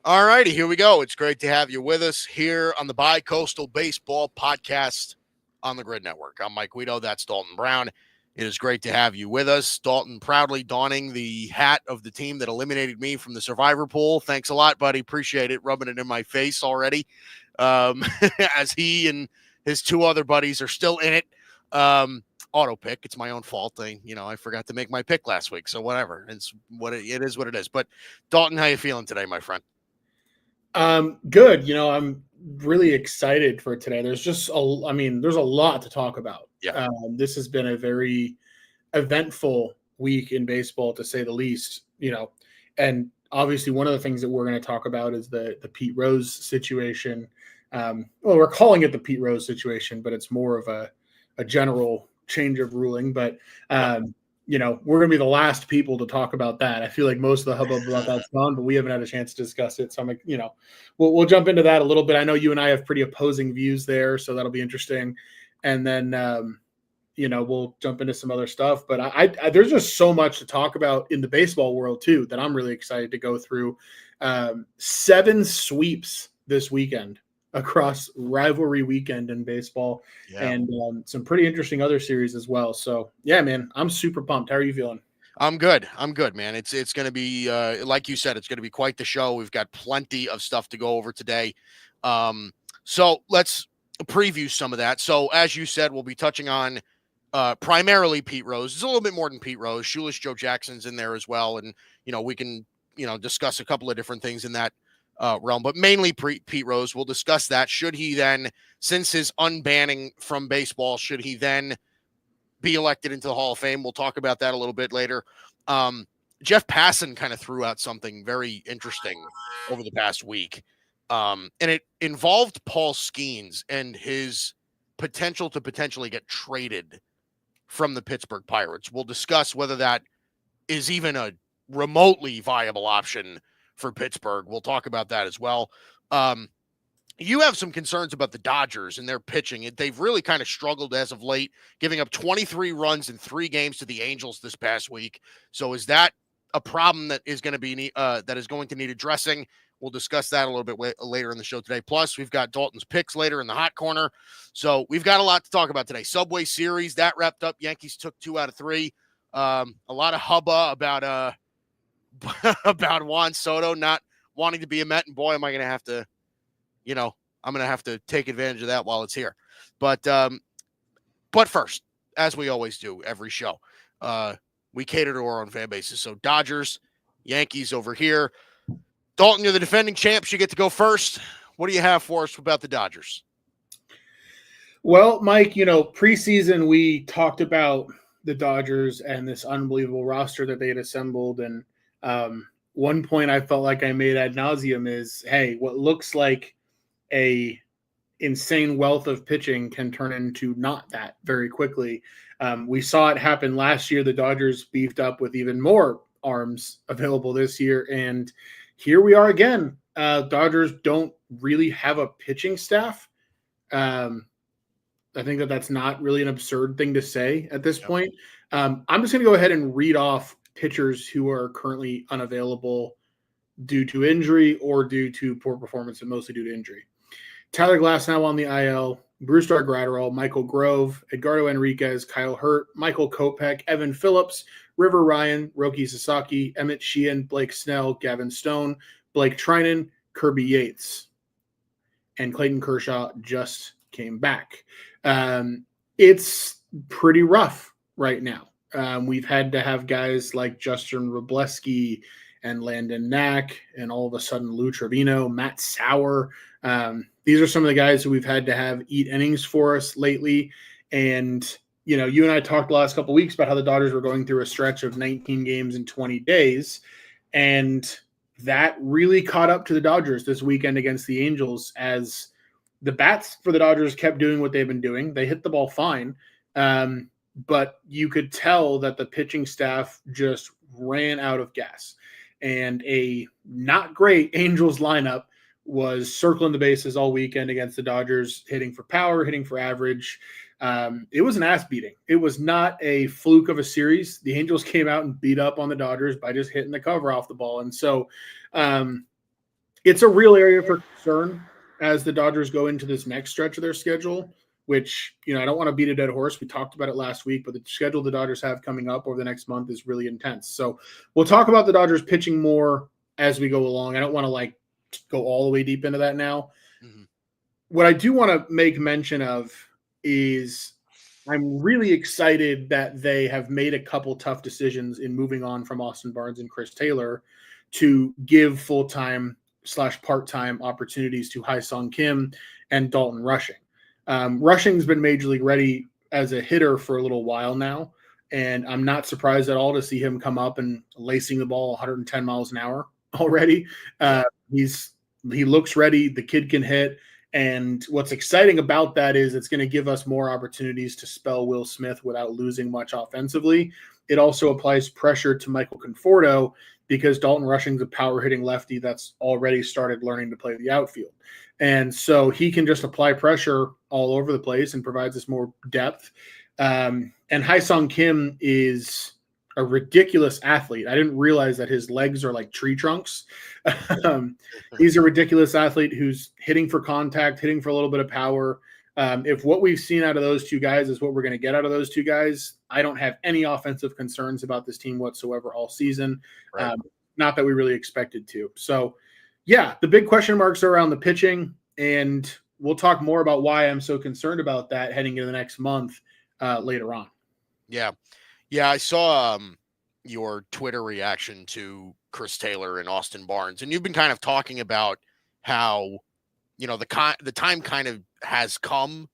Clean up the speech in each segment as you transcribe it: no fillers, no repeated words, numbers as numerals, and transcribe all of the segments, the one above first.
All righty, here we go. It's great to have you with us here on the Bicoastal Baseball Podcast on the Grid Network. I'm Mike Guido. That's Dalton Brown. It is great to have you with us. Dalton proudly donning the hat of the team that eliminated me from the Survivor pool. Thanks a lot, buddy. Appreciate it. Rubbing it in my face already. As he and his two other buddies are still in it. Auto pick. It's my own fault. I forgot to make my pick last week. So whatever. It's what it is. What it is. But Dalton, how you feeling today, my friend? Good. I'm really excited for today. There's there's a lot to talk about. Yeah. This has been a very eventful week in baseball, to say the least. And obviously one of the things that we're going to talk about is the Pete Rose situation. We're calling it the Pete Rose situation, but it's more of a general change of ruling. But we're going to be the last people to talk about that. I feel like most of the hubbub about that's gone, but we haven't had a chance to discuss it. So I'm like, we'll jump into that a little bit. I know you and I have pretty opposing views there, so that'll be interesting. And then, we'll jump into some other stuff. But I there's just so much to talk about in the baseball world too that I'm really excited to go through. 7 sweeps this weekend across rivalry weekend in baseball, and some pretty interesting other series as well. So yeah, man, I'm super pumped. How are you feeling? I'm good, man. It's going to be like you said, it's going to be quite the show. We've got plenty of stuff to go over today. So let's preview some of that. So as you said, we'll be touching on primarily Pete Rose. It's a little bit more than Pete Rose. Shoeless Joe Jackson's in there as well, and we can discuss a couple of different things in that realm, but mainly Pete Rose. We'll discuss that. Should he then, since his unbanning from baseball, should he then be elected into the Hall of Fame? We'll talk about that a little bit later. Jeff Passan kind of threw out something very interesting over the past week, and it involved Paul Skenes and his potential to potentially get traded from the Pittsburgh Pirates. We'll discuss whether that is even a remotely viable option for Pittsburgh. We'll talk about that as well. You have some concerns about the Dodgers and their pitching. They've really kind of struggled as of late, giving up 23 runs in 3 games to the Angels this past week. So is that a problem that is going to need addressing? We'll discuss that a little bit later in the show today. Plus, we've got Dalton's picks later in the hot corner. So we've got a lot to talk about today. Subway Series, that wrapped up. Yankees took 2 out of 3. A lot of hubba about about Juan Soto not wanting to be a Met, and boy, am I going to have to, I'm going to have to take advantage of that while it's here. But first, as we always do every show, we cater to our own fan bases. So Dodgers, Yankees over here. Dalton, you're the defending champs. You get to go first. What do you have for us about the Dodgers? Well, Mike, preseason we talked about the Dodgers and this unbelievable roster that they had assembled, and one point I felt like I made ad nauseum is, hey, what looks like a insane wealth of pitching can turn into not that very quickly. We saw it happen last year. The Dodgers beefed up with even more arms available this year, and here we are again. Dodgers don't really have a pitching staff. I think that's not really an absurd thing to say at this point. I'm just going to go ahead and read off pitchers who are currently unavailable due to injury or due to poor performance, and mostly due to injury. Tyler Glasnow on the IL, Brusdar Graterol, Michael Grove, Edgardo Enriquez, Kyle Hurt, Michael Kopech, Evan Phillips, River Ryan, Roki Sasaki, Emmett Sheehan, Blake Snell, Gavin Stone, Blake Trinan, Kirby Yates, and Clayton Kershaw just came back. It's pretty rough right now. We've had to have guys like Justin Robleski and Landon Knack, and all of a sudden Lou Trevino, Matt Sauer. These are some of the guys who we've had to have eat innings for us lately. And, you and I talked the last couple of weeks about how the Dodgers were going through a stretch of 19 games in 20 days. And that really caught up to the Dodgers this weekend against the Angels, as the bats for the Dodgers kept doing what they've been doing. They hit the ball fine. But you could tell that the pitching staff just ran out of gas. And a not great Angels lineup was circling the bases all weekend against the Dodgers, hitting for power, hitting for average. It was an ass beating. It was not a fluke of a series. The Angels came out and beat up on the Dodgers by just hitting the cover off the ball. And so it's a real area for concern as the Dodgers go into this next stretch of their schedule, which, I don't want to beat a dead horse. We talked about it last week, but the schedule the Dodgers have coming up over the next month is really intense. So we'll talk about the Dodgers pitching more as we go along. I don't want to go all the way deep into that now. Mm-hmm. What I do want to make mention of is I'm really excited that they have made a couple tough decisions in moving on from Austin Barnes and Chris Taylor to give full-time / part-time opportunities to Hyesung Kim and Dalton Rushing. Rushing's been major league ready as a hitter for a little while now, and I'm not surprised at all to see him come up and lacing the ball 110 miles an hour already. He looks ready. The kid can hit. And what's exciting about that is it's going to give us more opportunities to spell Will Smith without losing much offensively. It also applies pressure to Michael Conforto because Dalton Rushing's a power-hitting lefty that's already started learning to play the outfield. And so he can just apply pressure all over the place and provides us more depth. And Hyesung Kim is a ridiculous athlete. I didn't realize that his legs are like tree trunks. He's a ridiculous athlete who's hitting for contact, hitting for a little bit of power. If what we've seen out of those two guys is what we're going to get out of those two guys, I don't have any offensive concerns about this team whatsoever all season. Right. Not that we really expected to. So, yeah, the big question marks are around the pitching, and we'll talk more about why I'm so concerned about that heading into the next month later on. Yeah. Yeah, I saw your Twitter reaction to Chris Taylor and Austin Barnes, and you've been kind of talking about how, the time kind of has come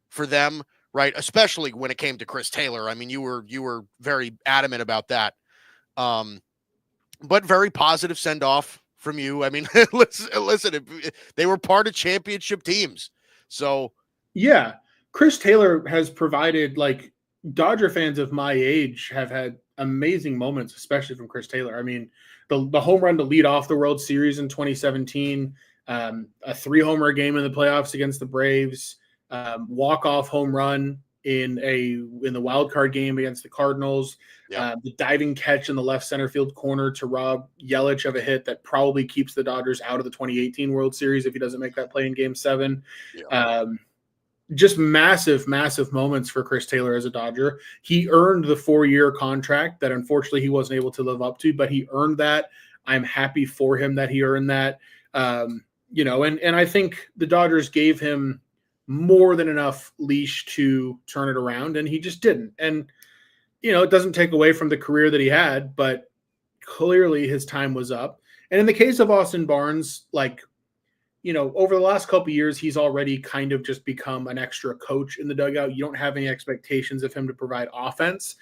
for them, right? Especially when it came to Chris Taylor. I mean, you were very adamant about that, but very positive send off from you. I mean, listen, they were part of championship teams, so yeah, Chris Taylor has provided Dodger fans of my age have had amazing moments, especially from Chris Taylor. I mean, the home run to lead off the World Series in 2017, a 3-homer game in the playoffs against the Braves, walk-off home run in the wild card game against the Cardinals, the diving catch in the left center field corner to rob Yelich of a hit that probably keeps the Dodgers out of the 2018 World Series if he doesn't make that play in Game 7. Yeah. Just massive, massive moments for Chris Taylor as a Dodger. He earned the 4-year contract that unfortunately he wasn't able to live up to, but he earned that. I'm happy for him that he earned that. And I think the Dodgers gave him more than enough leash to turn it around, and he just didn't. And, it doesn't take away from the career that he had, but clearly his time was up. And in the case of Austin Barnes, over the last couple of years, he's already kind of just become an extra coach in the dugout. You don't have any expectations of him to provide offense.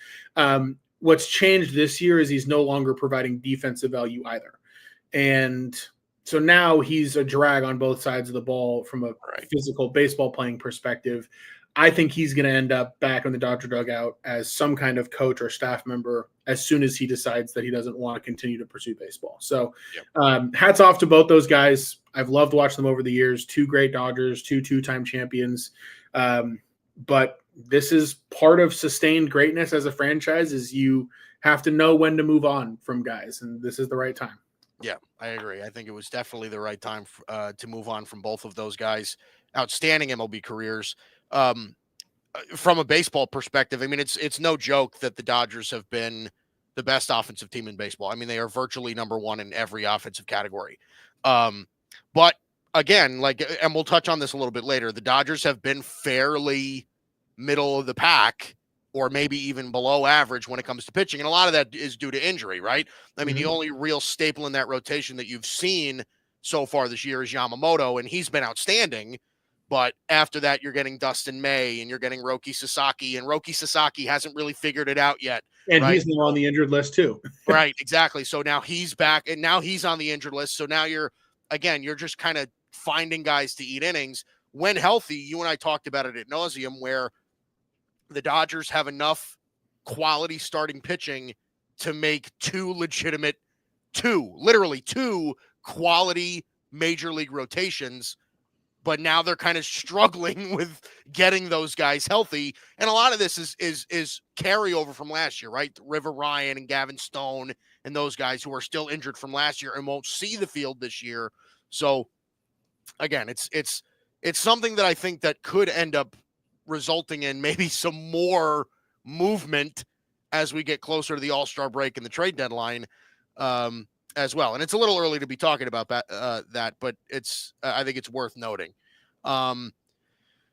What's changed this year is he's no longer providing defensive value either. And so now he's a drag on both sides of the ball from a physical baseball playing perspective. I think he's going to end up back in the Dodger dugout as some kind of coach or staff member as soon as he decides that he doesn't want to continue to pursue baseball. So hats off to both those guys. I've loved watching them over the years. 2 great Dodgers, 2-time champions. But this is part of sustained greatness as a franchise is you have to know when to move on from guys, and this is the right time. Yeah, I agree. I think it was definitely the right time to move on from both of those guys. Outstanding MLB careers. From a baseball perspective, I mean, it's no joke that the Dodgers have been the best offensive team in baseball. I mean, they are virtually number one in every offensive category. But again, and we'll touch on this a little bit later, the Dodgers have been fairly middle of the pack or maybe even below average when it comes to pitching. And a lot of that is due to injury, right? I mean, the only real staple in that rotation that you've seen so far this year is Yamamoto, and he's been outstanding. But after that, you're getting Dustin May and you're getting Roki Sasaki, and Roki Sasaki hasn't really figured it out yet. And he's on the injured list too. Right, exactly. So now he's back and now he's on the injured list. So now you're just kind of finding guys to eat innings. When healthy, you and I talked about it ad nauseum, where the Dodgers have enough quality starting pitching to make literally two quality major league rotations. But now they're kind of struggling with getting those guys healthy. And a lot of this is carryover from last year, right? River Ryan and Gavin Stone and those guys who are still injured from last year and won't see the field this year. So again, it's something that I think that could end up resulting in maybe some more movement as we get closer to the All-Star break and the trade deadline, as well. And it's a little early to be talking about that, but it's I think it's worth noting.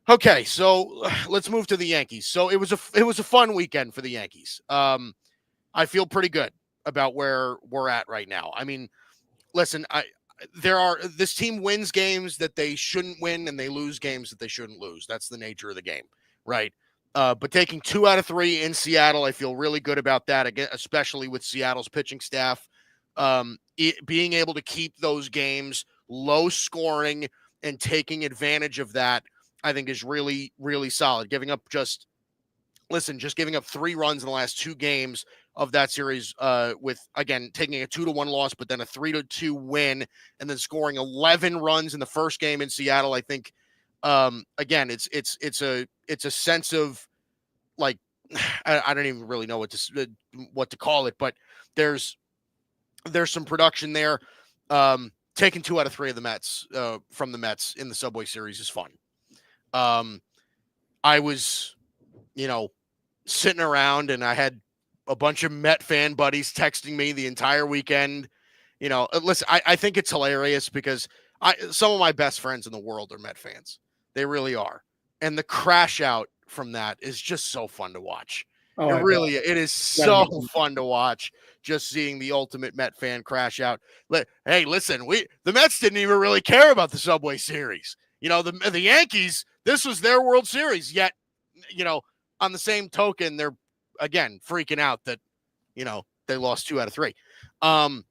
Okay, so let's move to the Yankees. So it was a fun weekend for the Yankees. I feel pretty good about where we're at right now. I mean, listen, this team wins games that they shouldn't win, and they lose games that they shouldn't lose. That's the nature of the game, right? But taking 2 out of 3 in Seattle, I feel really good about that, again, especially with Seattle's pitching staff. Being able to keep those games low scoring and taking advantage of that, I think, is really, really solid. Just giving up 3 runs in the last 2 games of that series, with, again, taking a 2-1 loss, but then a 3-2 win, and then scoring 11 runs in the first game in Seattle. I think, again, it's a sense of, like, I don't even really know what to call it, but there's some production there. Taking 2 out of 3 of the Mets, from the Mets in the Subway Series is fun. I was, sitting around, and I had a bunch of Met fan buddies texting me the entire weekend. Listen, I think it's hilarious because some of my best friends in the world are Met fans. They really are. And the crash out from that is just so fun to watch. It is so fun to watch, just seeing the ultimate Met fan crash out. Hey, listen, the Mets didn't even really care about the Subway Series. The Yankees, this was their World Series, yet, on the same token, they're, again, freaking out that, they lost 2 out of 3. I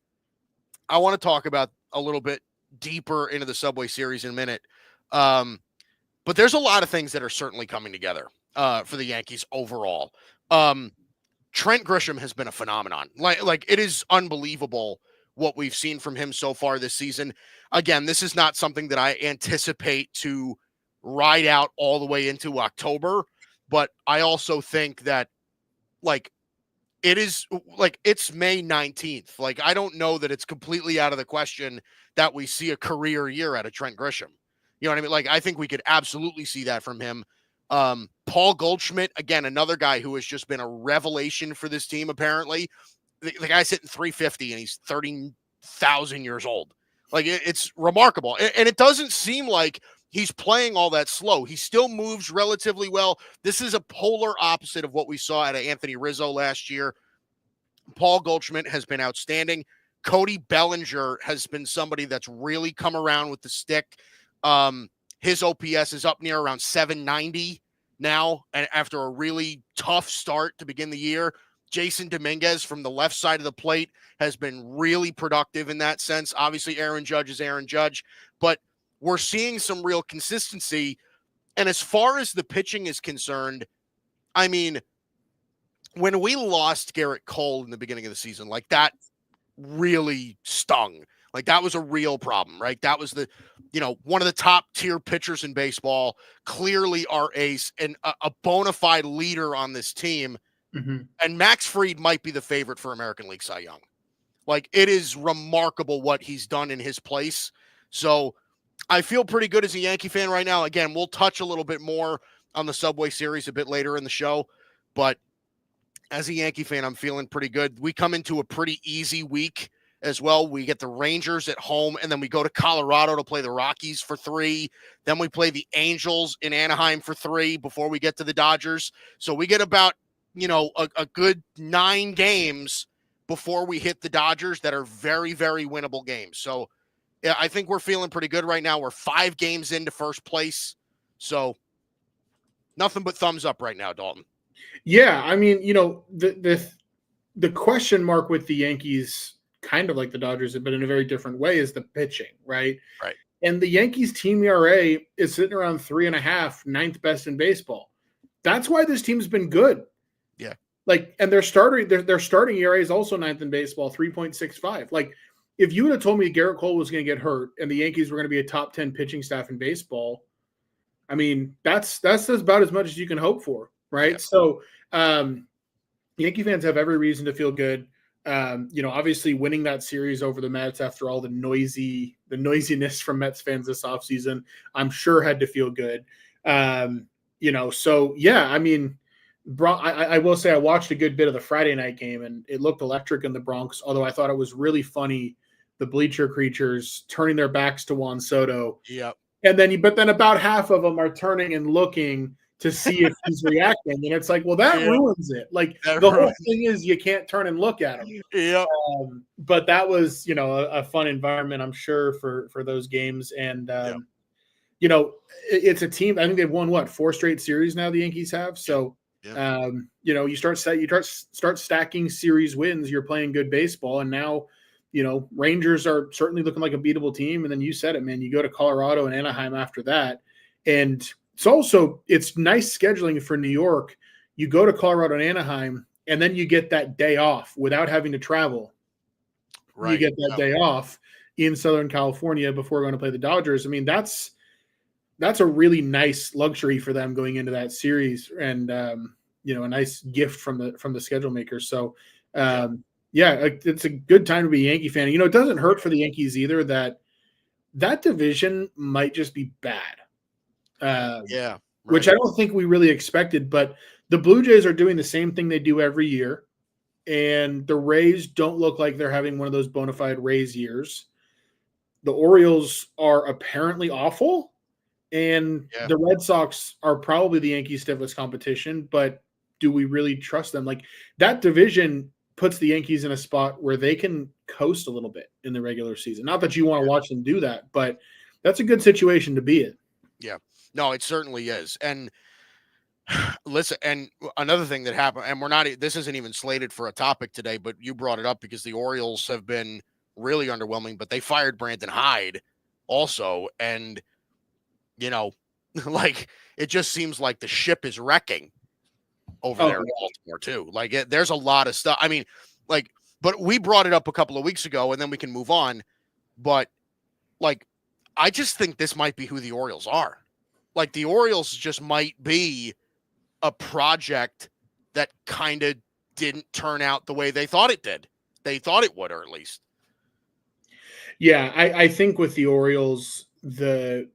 want to talk about a little bit deeper into the Subway Series in a minute. But there's a lot of things that are certainly coming together, for the Yankees overall. Trent Grisham has been a phenomenon. Like it is unbelievable what we've seen from him so far this season. Again, this is not something that I anticipate to ride out all the way into October, but I also think that, it's May 19th. I don't know that it's completely out of the question that we see a career year out of Trent Grisham. You know what I mean? I think we could absolutely see that from him. Paul Goldschmidt, again, another guy who has just been a revelation for this team, apparently. The guy's hitting 350, and he's 30,000 years old. It's remarkable. And it doesn't seem like he's playing all that slow. He still moves relatively well. This is a polar opposite of what we saw out of Anthony Rizzo last year. Paul Goldschmidt has been outstanding. Cody Bellinger has been somebody that's really come around with the stick. His OPS is up near around 790 now, and after a really tough start to begin the year. Jason Dominguez from the left side of the plate has been really productive in that sense. Obviously, Aaron Judge is Aaron Judge, but we're seeing some real consistency. And as far as the pitching is concerned, I mean, when we lost Garrett Cole in the beginning of the season, that really stung. That was a real problem, right? That was one of the top tier pitchers in baseball, clearly our ace and a bona fide leader on this team. Mm-hmm. And Max Fried might be the favorite for American League Cy Young. It is remarkable what he's done in his place. So I feel pretty good as a Yankee fan right now. Again, we'll touch a little bit more on the Subway Series a bit later in the show, but as a Yankee fan, I'm feeling pretty good. We come into a pretty easy week as well. We get the Rangers at home, and then we go to Colorado to play the Rockies for 3. Then we play the Angels in Anaheim for 3 before we get to the Dodgers. So we get about, a good 9 games before we hit the Dodgers that are very, very winnable games. So yeah, I think we're feeling pretty good right now. We're 5 games into first place. So nothing but thumbs up right now, Dalton. Yeah, I mean, the question mark with the Yankees, kind of like the Dodgers, but in a very different way, is the pitching, right? Right. And the Yankees team ERA is sitting around 3.5, 9th best in baseball. That's why this team's been good. Yeah. And their starting ERA is also 9th in baseball, 3.65. If you would have told me Garrett Cole was going to get hurt and the Yankees were going to be a top 10 pitching staff in baseball, I mean, that's about as much as you can hope for, right? Yeah. So Yankee fans have every reason to feel good. Obviously winning that series over the Mets after all the noisiness from Mets fans this offseason, I'm sure had to feel good. So yeah, I mean, I will say I watched a good bit of the Friday night game and it looked electric in the Bronx, although I thought it was really funny, the bleacher creatures turning their backs to Juan Soto. Yep. But then about half of them are turning and looking to see if he's reacting. And it's like, well, that ruins it. Like whole thing is you can't turn and look at him. Yep. But that was, a fun environment, I'm sure, for those games. And, it's a team. I think they've won 4 straight series now, the Yankees have. So, you start stacking series wins, you're playing good baseball. And now, Rangers are certainly looking like a beatable team. And then you said it, man, you go to Colorado and Anaheim after that. And it's nice scheduling for New York. You go to Colorado and Anaheim, and then you get that day off without having to travel. Right. You get that day off in Southern California before going to play the Dodgers. I mean, that's a really nice luxury for them going into that series, and a nice gift from the schedule makers. So, it's a good time to be a Yankee fan. It doesn't hurt for the Yankees either that division might just be bad. Which I don't think we really expected, but the Blue Jays are doing the same thing they do every year. And the Rays don't look like they're having one of those bona fide Rays years. The Orioles are apparently awful. And the Red Sox are probably the Yankees' stiffest competition, but do we really trust them? Like, that division puts the Yankees in a spot where they can coast a little bit in the regular season. Not that you want to watch them do that, but that's a good situation to be in. Yeah. No, it certainly is. And listen, and another thing that happened, and this isn't even slated for a topic today, but you brought it up because the Orioles have been really underwhelming, but they fired Brandon Hyde also. And, like, it just seems like the ship is wrecking over there in Baltimore too. Like, there's a lot of stuff. I mean, but we brought it up a couple of weeks ago and then we can move on. But I just think this might be who the Orioles are. Like, the Orioles just might be a project that kind of didn't turn out the way they thought it did. They thought it would, or at least. Yeah, I think with the Orioles, the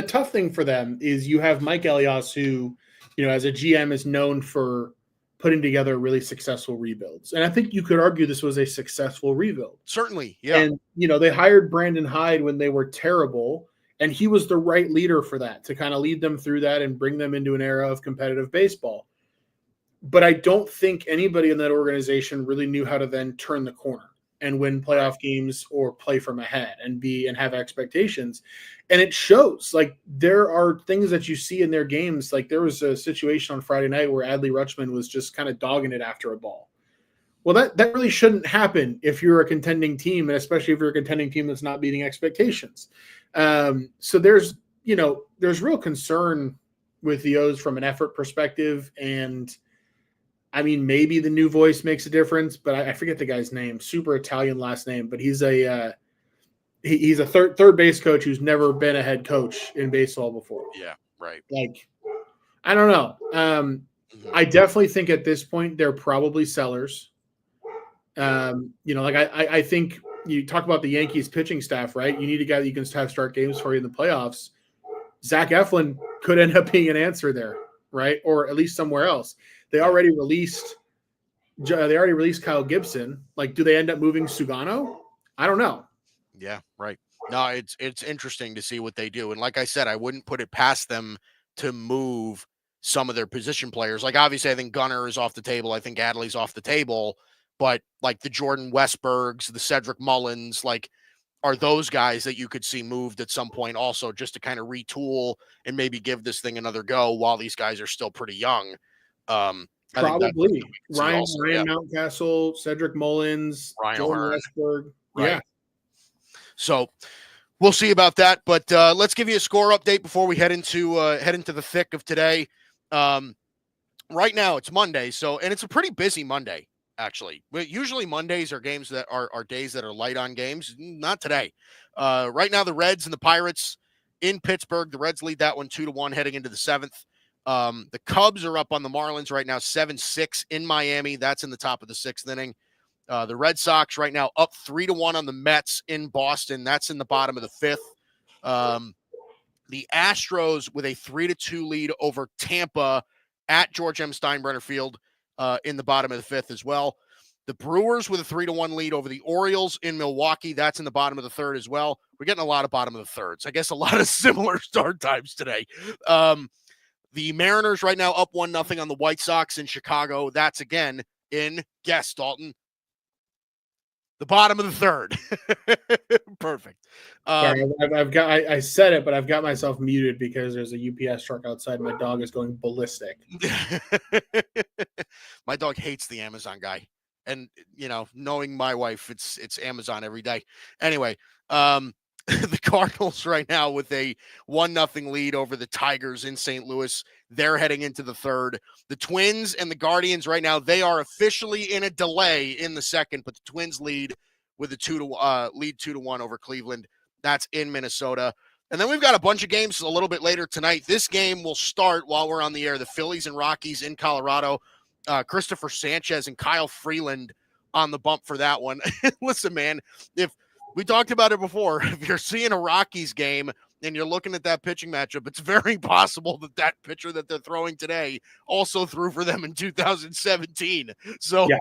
tough thing for them is you have Mike Elias, who, as a GM is known for putting together really successful rebuilds. And I think you could argue this was a successful rebuild. Certainly, yeah. And, they hired Brandon Hyde when they were terrible. And he was the right leader for that, to kind of lead them through that and bring them into an era of competitive baseball. But I don't think anybody in that organization really knew how to then turn the corner and win playoff games or play from ahead and have expectations. And it shows. Like, there are things that you see in their games. Like, there was a situation on Friday night where Adley Rutschman was just kind of dogging it after a ball. Well, that really shouldn't happen if you're a contending team, and especially if you're a contending team that's not meeting expectations. So there's real concern with the O's from an effort perspective. And I mean, maybe the new voice makes a difference, but I forget the guy's name, super Italian last name, but he's a third base coach who's never been a head coach in baseball before. Yeah. Right. Like, I don't know. I definitely think at this point, they're probably sellers. I think you talk about the Yankees pitching staff, right? You need a guy that you can have start games for you in the playoffs. Zach Eflin could end up being an answer there, right? Or at least somewhere else. They already released Kyle Gibson. Like, do they end up moving Sugano? I don't know. Yeah, right. No, it's interesting to see what they do. And like I said, I wouldn't put it past them to move some of their position players. Like, obviously, I think Gunnar is off the table. I think Adley's off the table. But like the Jordan Westbergs, the Cedric Mullins, are those guys that you could see moved at some point also, just to kind of retool and maybe give this thing another go while these guys are still pretty young. Probably Ryan Mountcastle, Cedric Mullins, Jordan Westberg. Right. Yeah. So we'll see about that. But let's give you a score update before we head into the thick of today. Right now it's Monday, and it's a pretty busy Monday. Actually, usually Mondays are games that are days that are light on games. Not today. Right now, the Reds and the Pirates in Pittsburgh. The Reds lead that one 2-1 heading into the 7th. The Cubs are up on the Marlins right now, 7-6 in Miami. That's in the top of the 6th inning. The Red Sox right now up 3-1 on the Mets in Boston. That's in the bottom of the 5th. The Astros with a 3-2 lead over Tampa at George M. Steinbrenner Field in the bottom of the 5th as well. The Brewers with a 3-1 lead over the Orioles in Milwaukee. That's in the bottom of the 3rd as well. We're getting a lot of bottom of the 3rds. I guess a lot of similar start times today. The Mariners right now up 1-0 on the White Sox in Chicago. That's again in, guess, Dalton, the bottom of the 3rd. Perfect. Sorry, I said it, but I've got myself muted because there's a UPS truck outside. My dog is going ballistic. My dog hates the Amazon guy. And, knowing my wife, it's Amazon every day. Anyway, the Cardinals right now with a 1-0 lead over the Tigers in St. Louis. They're heading into the 3rd. The Twins and the Guardians right now, they are officially in a delay in the 2nd, but the Twins lead with a 2-1 over Cleveland. That's in Minnesota. And then we've got a bunch of games a little bit later tonight. This game will start while we're on the air. The Phillies and Rockies in Colorado. Christopher Sanchez and Kyle Freeland on the bump for that one. Listen, man, if we talked about it before, if you're seeing a Rockies game and you're looking at that pitching matchup, it's very possible that pitcher that they're throwing today also threw for them in 2017. So yeah.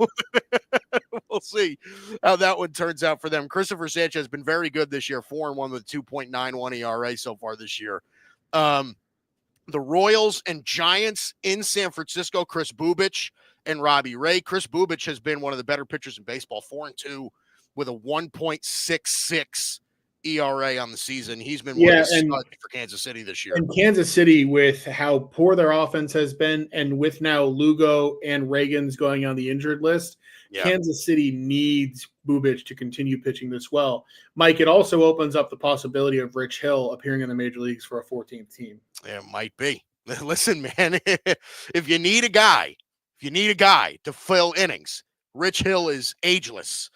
We'll see how that one turns out for them. Christopher Sanchez has been very good this year, 4-1 with 2.91 ERA so far this year. The Royals and Giants in San Francisco, Chris Bubich and Robbie Ray. Chris Bubich has been one of the better pitchers in baseball, 4-2 with a 1.66 ERA on the season. He's been one of the studs for Kansas City this year. And Kansas City, with how poor their offense has been, and with now Lugo and Reagan's going on the injured list, Kansas City needs Bubich to continue pitching this well. Mike, it also opens up the possibility of Rich Hill appearing in the major leagues for a 14th team. It might be. Listen, man, if you need a guy to fill innings, Rich Hill is ageless.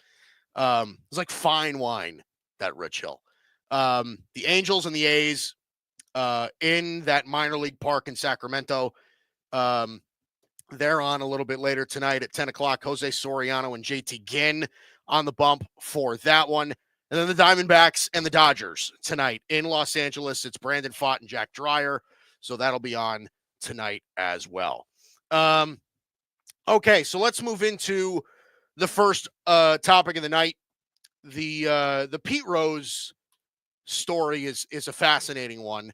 It's like fine wine, that Rich Hill. The Angels and the A's in that minor league park in Sacramento. They're on a little bit later tonight at 10 o'clock. Jose Soriano and JT Ginn on the bump for that one. And then the Diamondbacks and the Dodgers tonight in Los Angeles. It's Brandon Pfaadt and Jack Dreyer. So that'll be on tonight as well. Okay, so let's move into the first topic of the night. The Pete Rose story is a fascinating one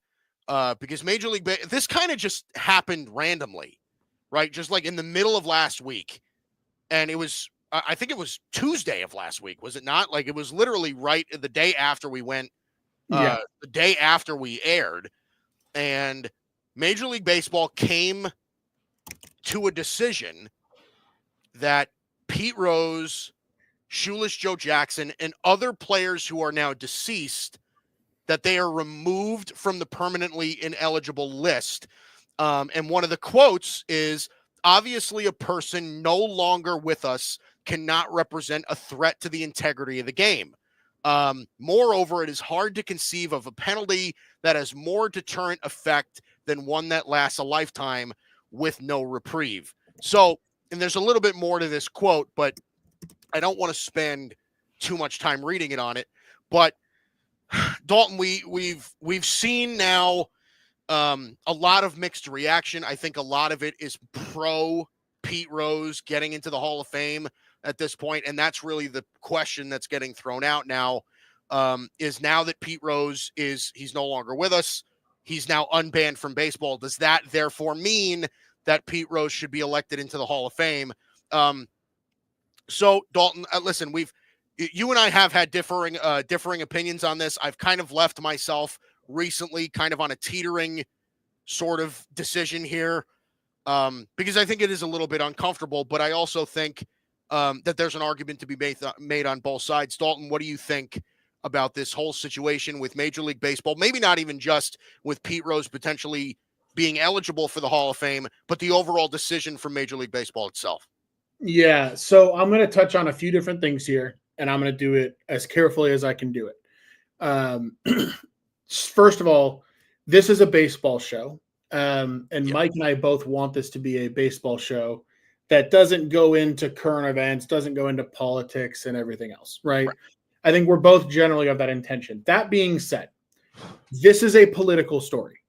because Major League this kind of just happened randomly, right? Just like in the middle of last week. And it was, I think it was Tuesday of last week, was it not? Like it was literally right the day after we went, the day after we aired. And Major League Baseball came to a decision that Pete Rose, Shoeless Joe Jackson, and other players who are now deceased, that they are removed from the permanently ineligible list. And one of the quotes is, obviously a person no longer with us cannot represent a threat to the integrity of the game. Moreover, it is hard to conceive of a penalty that has more deterrent effect than one that lasts a lifetime with no reprieve. So, and there's a little bit more to this quote, but I don't want to spend too much time reading it on it. But Dalton, we've seen now a lot of mixed reaction. I think a lot of it is pro Pete Rose getting into the Hall of Fame at this point, and that's really the question that's getting thrown out now. Is now that Pete Rose he's no longer with us, he's now unbanned from baseball. Does that therefore mean that Pete Rose should be elected into the Hall of Fame? So Dalton, listen, you and I have had differing opinions on this. I've kind of left myself recently kind of on a teetering sort of decision here because I think it is a little bit uncomfortable, but I also think that there's an argument to be made on both sides. Dalton, what do you think about this whole situation with Major League Baseball? Maybe not even just with Pete Rose potentially being eligible for the Hall of Fame, but the overall decision from Major League Baseball itself. Yeah, so I'm going to touch on a few different things here, and I'm going to do it as carefully as I can do it. First of all, this is a baseball show. and Mike and I both want this to be a baseball show that doesn't go into current events, doesn't go into politics and everything else, right? I think we're both generally of that intention. That being said, this is a political story.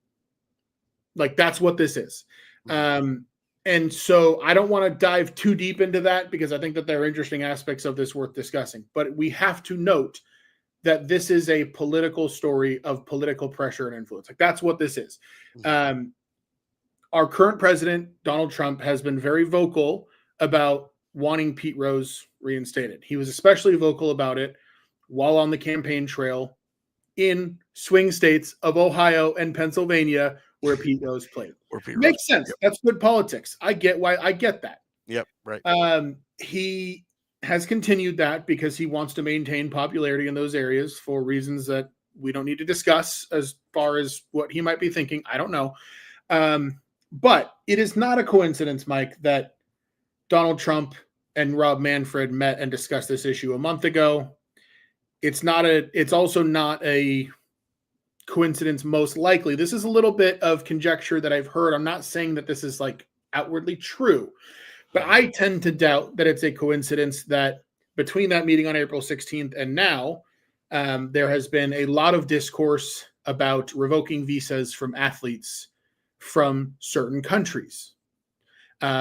Like, that's what this is. And so I don't want to dive too deep into that because I think that there are interesting aspects of this worth discussing. But we have to note that this is a political story of political pressure and influence. Like, that's what this is. Our current president, Donald Trump, has been very vocal about wanting Pete Rose reinstated. He was especially vocal about it while on the campaign trail in swing states of Ohio and Pennsylvania where Pete Rose played. Makes sense. Yep. That's good politics. I get why. I get that. Yep. Right. He has continued that because he wants to maintain popularity in those areas for reasons that we don't need to discuss as far as what he might be thinking. I don't know. But it is not a coincidence, Mike, that Donald Trump and Rob Manfred met and discussed this issue a month ago. It's also not a coincidence, most likely. This is a little bit of conjecture that I've heard. I'm not saying that this is like outwardly true, but I tend to doubt that it's a coincidence that between that meeting on April 16th and now, there has been a lot of discourse about revoking visas from athletes from certain countries.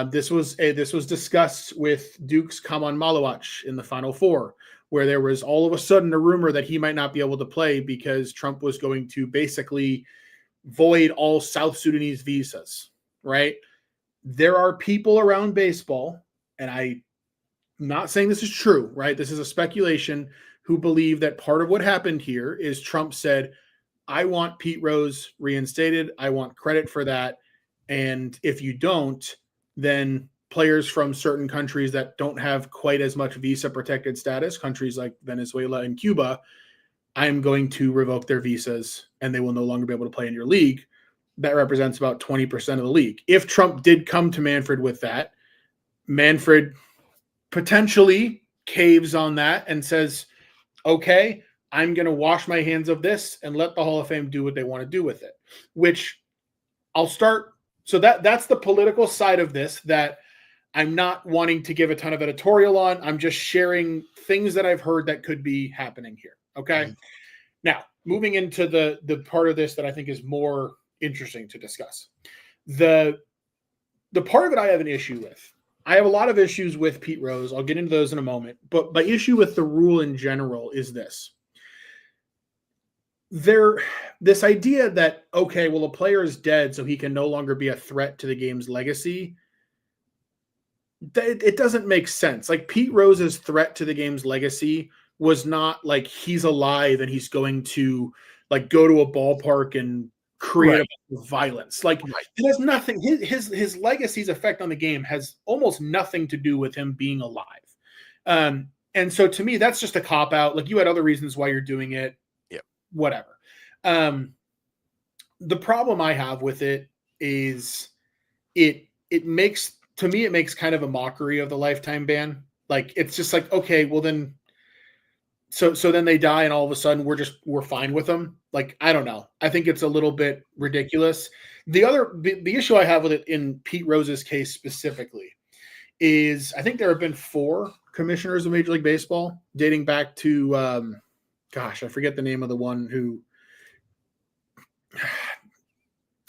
This was discussed with Duke's Kaman Malawach in the Final Four, where there was all of a sudden a rumor that he might not be able to play because Trump was going to basically void all South Sudanese visas, right? There are people around baseball, and I'm not saying this is true, right? This is a speculation, who believe that part of what happened here is Trump said, I want Pete Rose reinstated. I want credit for that. And if you don't, then players from certain countries that don't have quite as much visa protected status, countries like Venezuela and Cuba, I'm going to revoke their visas and they will no longer be able to play in your league. That represents about 20% of the league. If Trump did come to Manfred with that, Manfred potentially caves on that and says, okay, I'm going to wash my hands of this and let the Hall of Fame do what they want to do with it, which I'll start. So that's the political side of this that I'm not wanting to give a ton of editorial on. I'm just sharing things that I've heard that could be happening here. Okay. Now, moving into the part of this that I think is more interesting to discuss. The part of it I have an issue with. I have a lot of issues with Pete Rose. I'll get into those in a moment. But my issue with the rule in general is this. This idea that, okay, well, a player is dead, so he can no longer be a threat to the game's legacy. It doesn't make sense. Like, Pete Rose's threat to the game's legacy was not like he's alive and he's going to like go to a ballpark and create a violence. Like, it has nothing. His legacy's effect on the game has almost nothing to do with him being alive. And so to me, that's just a cop out. Like, you had other reasons why you're doing it. Whatever. The problem I have with it is it makes kind of a mockery of the lifetime ban. Like, it's just like, okay, well then, so then they die and all of a sudden we're fine with them. Like, I don't know. I think it's a little bit ridiculous. The issue I have with it in Pete Rose's case specifically is I think there have been 4 commissioners of Major League Baseball dating back to, gosh, I forget the name of the one who.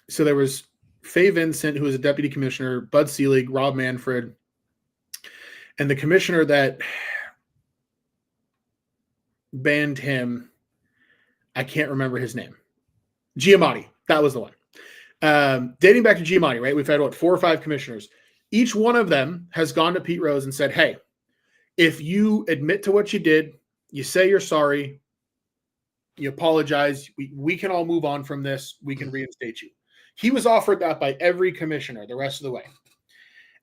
So there was Fay Vincent, who was a deputy commissioner, Bud Selig, Rob Manfred, and the commissioner that banned him, I can't remember his name. Giamatti, that was the one. Dating back to Giamatti, right? We've had 4 or 5 commissioners. Each one of them has gone to Pete Rose and said, hey, if you admit to what you did, you say you're sorry, you apologize, we can all move on from this, we can reinstate you. He was offered that by every commissioner the rest of the way.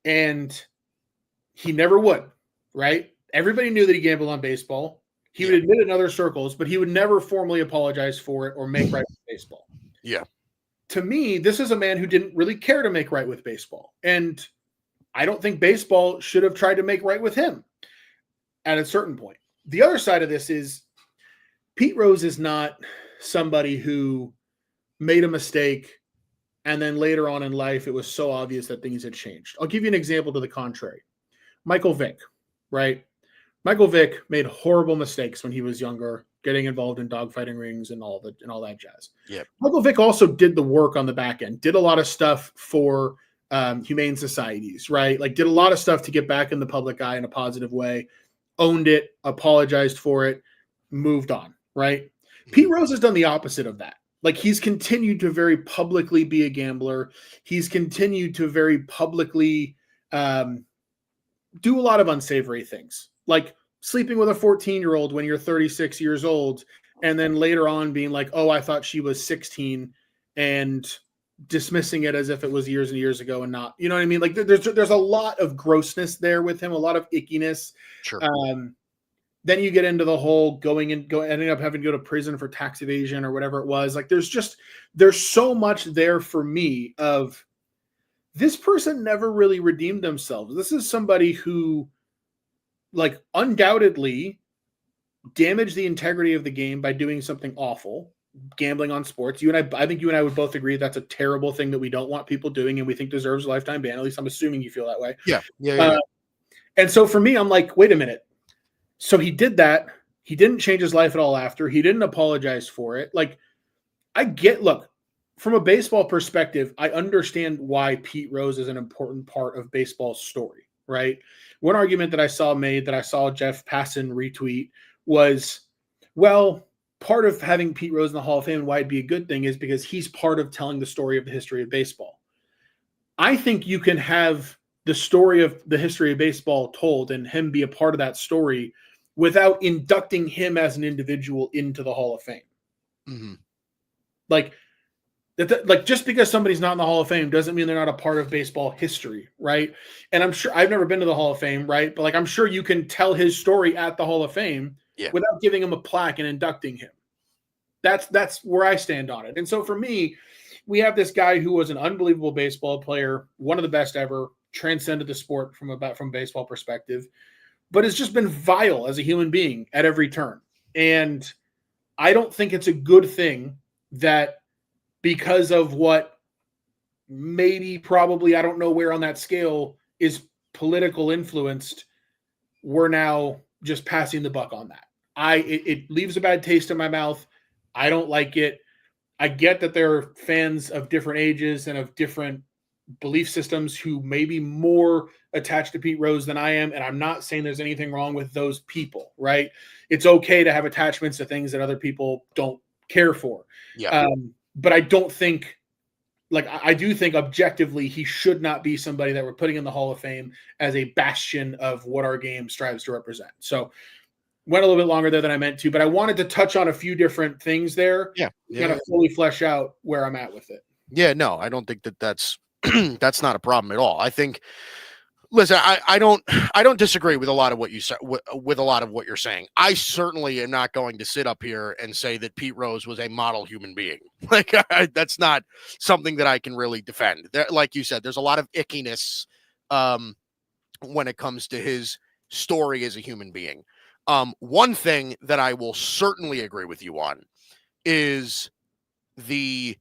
And he never would, right? Everybody knew that he gambled on baseball. He would admit it in other circles, but he would never formally apologize for it or make right with baseball. Yeah. To me, this is a man who didn't really care to make right with baseball. And I don't think baseball should have tried to make right with him at a certain point. The other side of this is Pete Rose is not somebody who made a mistake And then later on in life, it was so obvious that things had changed. I'll give you an example to the contrary. Michael Vick, right? Michael Vick made horrible mistakes when he was younger, getting involved in dogfighting rings and all that jazz. Yeah. Michael Vick also did the work on the back end, did a lot of stuff for humane societies, right? Like did a lot of stuff to get back in the public eye in a positive way, owned it, apologized for it, moved on, right? Mm-hmm. Pete Rose has done the opposite of that. Like he's continued to very publicly be a gambler. He's continued to very publicly do a lot of unsavory things, like sleeping with a 14-year-old when you're 36 years old, and then later on being like, oh, I thought she was 16, and dismissing it as if it was years and years ago and not, you know what I mean? Like there's a lot of grossness there with him, a lot of ickiness. Sure. Then you get into the whole ending up having to go to prison for tax evasion or whatever it was. Like there's so much there for me of this person never really redeemed themselves. This is somebody who, like, undoubtedly damaged the integrity of the game by doing something awful, gambling on sports. I think you and I would both agree that's a terrible thing that we don't want people doing and we think deserves a lifetime ban. At least I'm assuming you feel that way. Yeah. And so for me, I'm like, wait a minute. So he did that. He didn't change his life at all after. He didn't apologize for it. Like, look, from a baseball perspective, I understand why Pete Rose is an important part of baseball's story, right? One argument that I saw made that I saw Jeff Passan retweet was, well, part of having Pete Rose in the Hall of Fame and why it'd be a good thing is because he's part of telling the story of the history of baseball. I think you can have the story of the history of baseball told and him be a part of that story without inducting him as an individual into the Hall of Fame. Mm-hmm. Like just because somebody's not in the Hall of Fame doesn't mean they're not a part of baseball history, right? And I'm sure I've never been to the Hall of Fame, right? But like I'm sure you can tell his story at the Hall of Fame without giving him a plaque and inducting him. That's where I stand on it. And so for me, we have this guy who was an unbelievable baseball player, one of the best ever, transcended the sport from a baseball perspective, but has just been vile as a human being at every turn. And I don't think it's a good thing that because of what maybe probably, I don't know where on that scale is political influenced, we're now just passing the buck on that. It leaves a bad taste in my mouth. I don't like it. I get that there are fans of different ages and of different belief systems who may be more attached to Pete Rose than I am. And I'm not saying there's anything wrong with those people, right? It's okay to have attachments to things that other people don't care for. Yeah. But I don't think, like, I do think objectively he should not be somebody that we're putting in the Hall of Fame as a bastion of what our game strives to represent. So went a little bit longer there than I meant to, but I wanted to touch on a few different things there. Yeah. Kind of fully flesh out where I'm at with it. Yeah, no, I don't think that's that's not a problem at all. I think, listen, I don't disagree with a lot of what you said, with a lot of what you're saying. I certainly am not going to sit up here and say that Pete Rose was a model human being. Like that's not something that I can really defend. Like you said, there's a lot of ickiness when it comes to his story as a human being. One thing that I will certainly agree with you on is the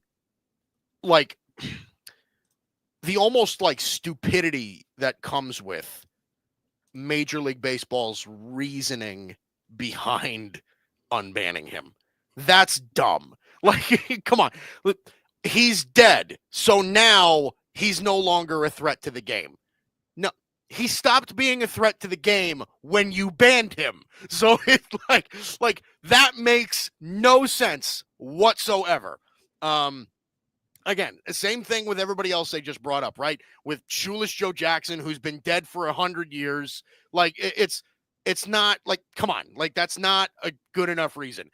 almost like stupidity that comes with Major League Baseball's reasoning behind unbanning him. That's dumb. Like, come on. He's dead. So now he's no longer a threat to the game. No, he stopped being a threat to the game when you banned him. So it's like that makes no sense whatsoever. Again, same thing with everybody else they just brought up, right? With Shoeless Joe Jackson, who's been dead for 100 years. Like, it's not, like, come on. Like, that's not a good enough reason.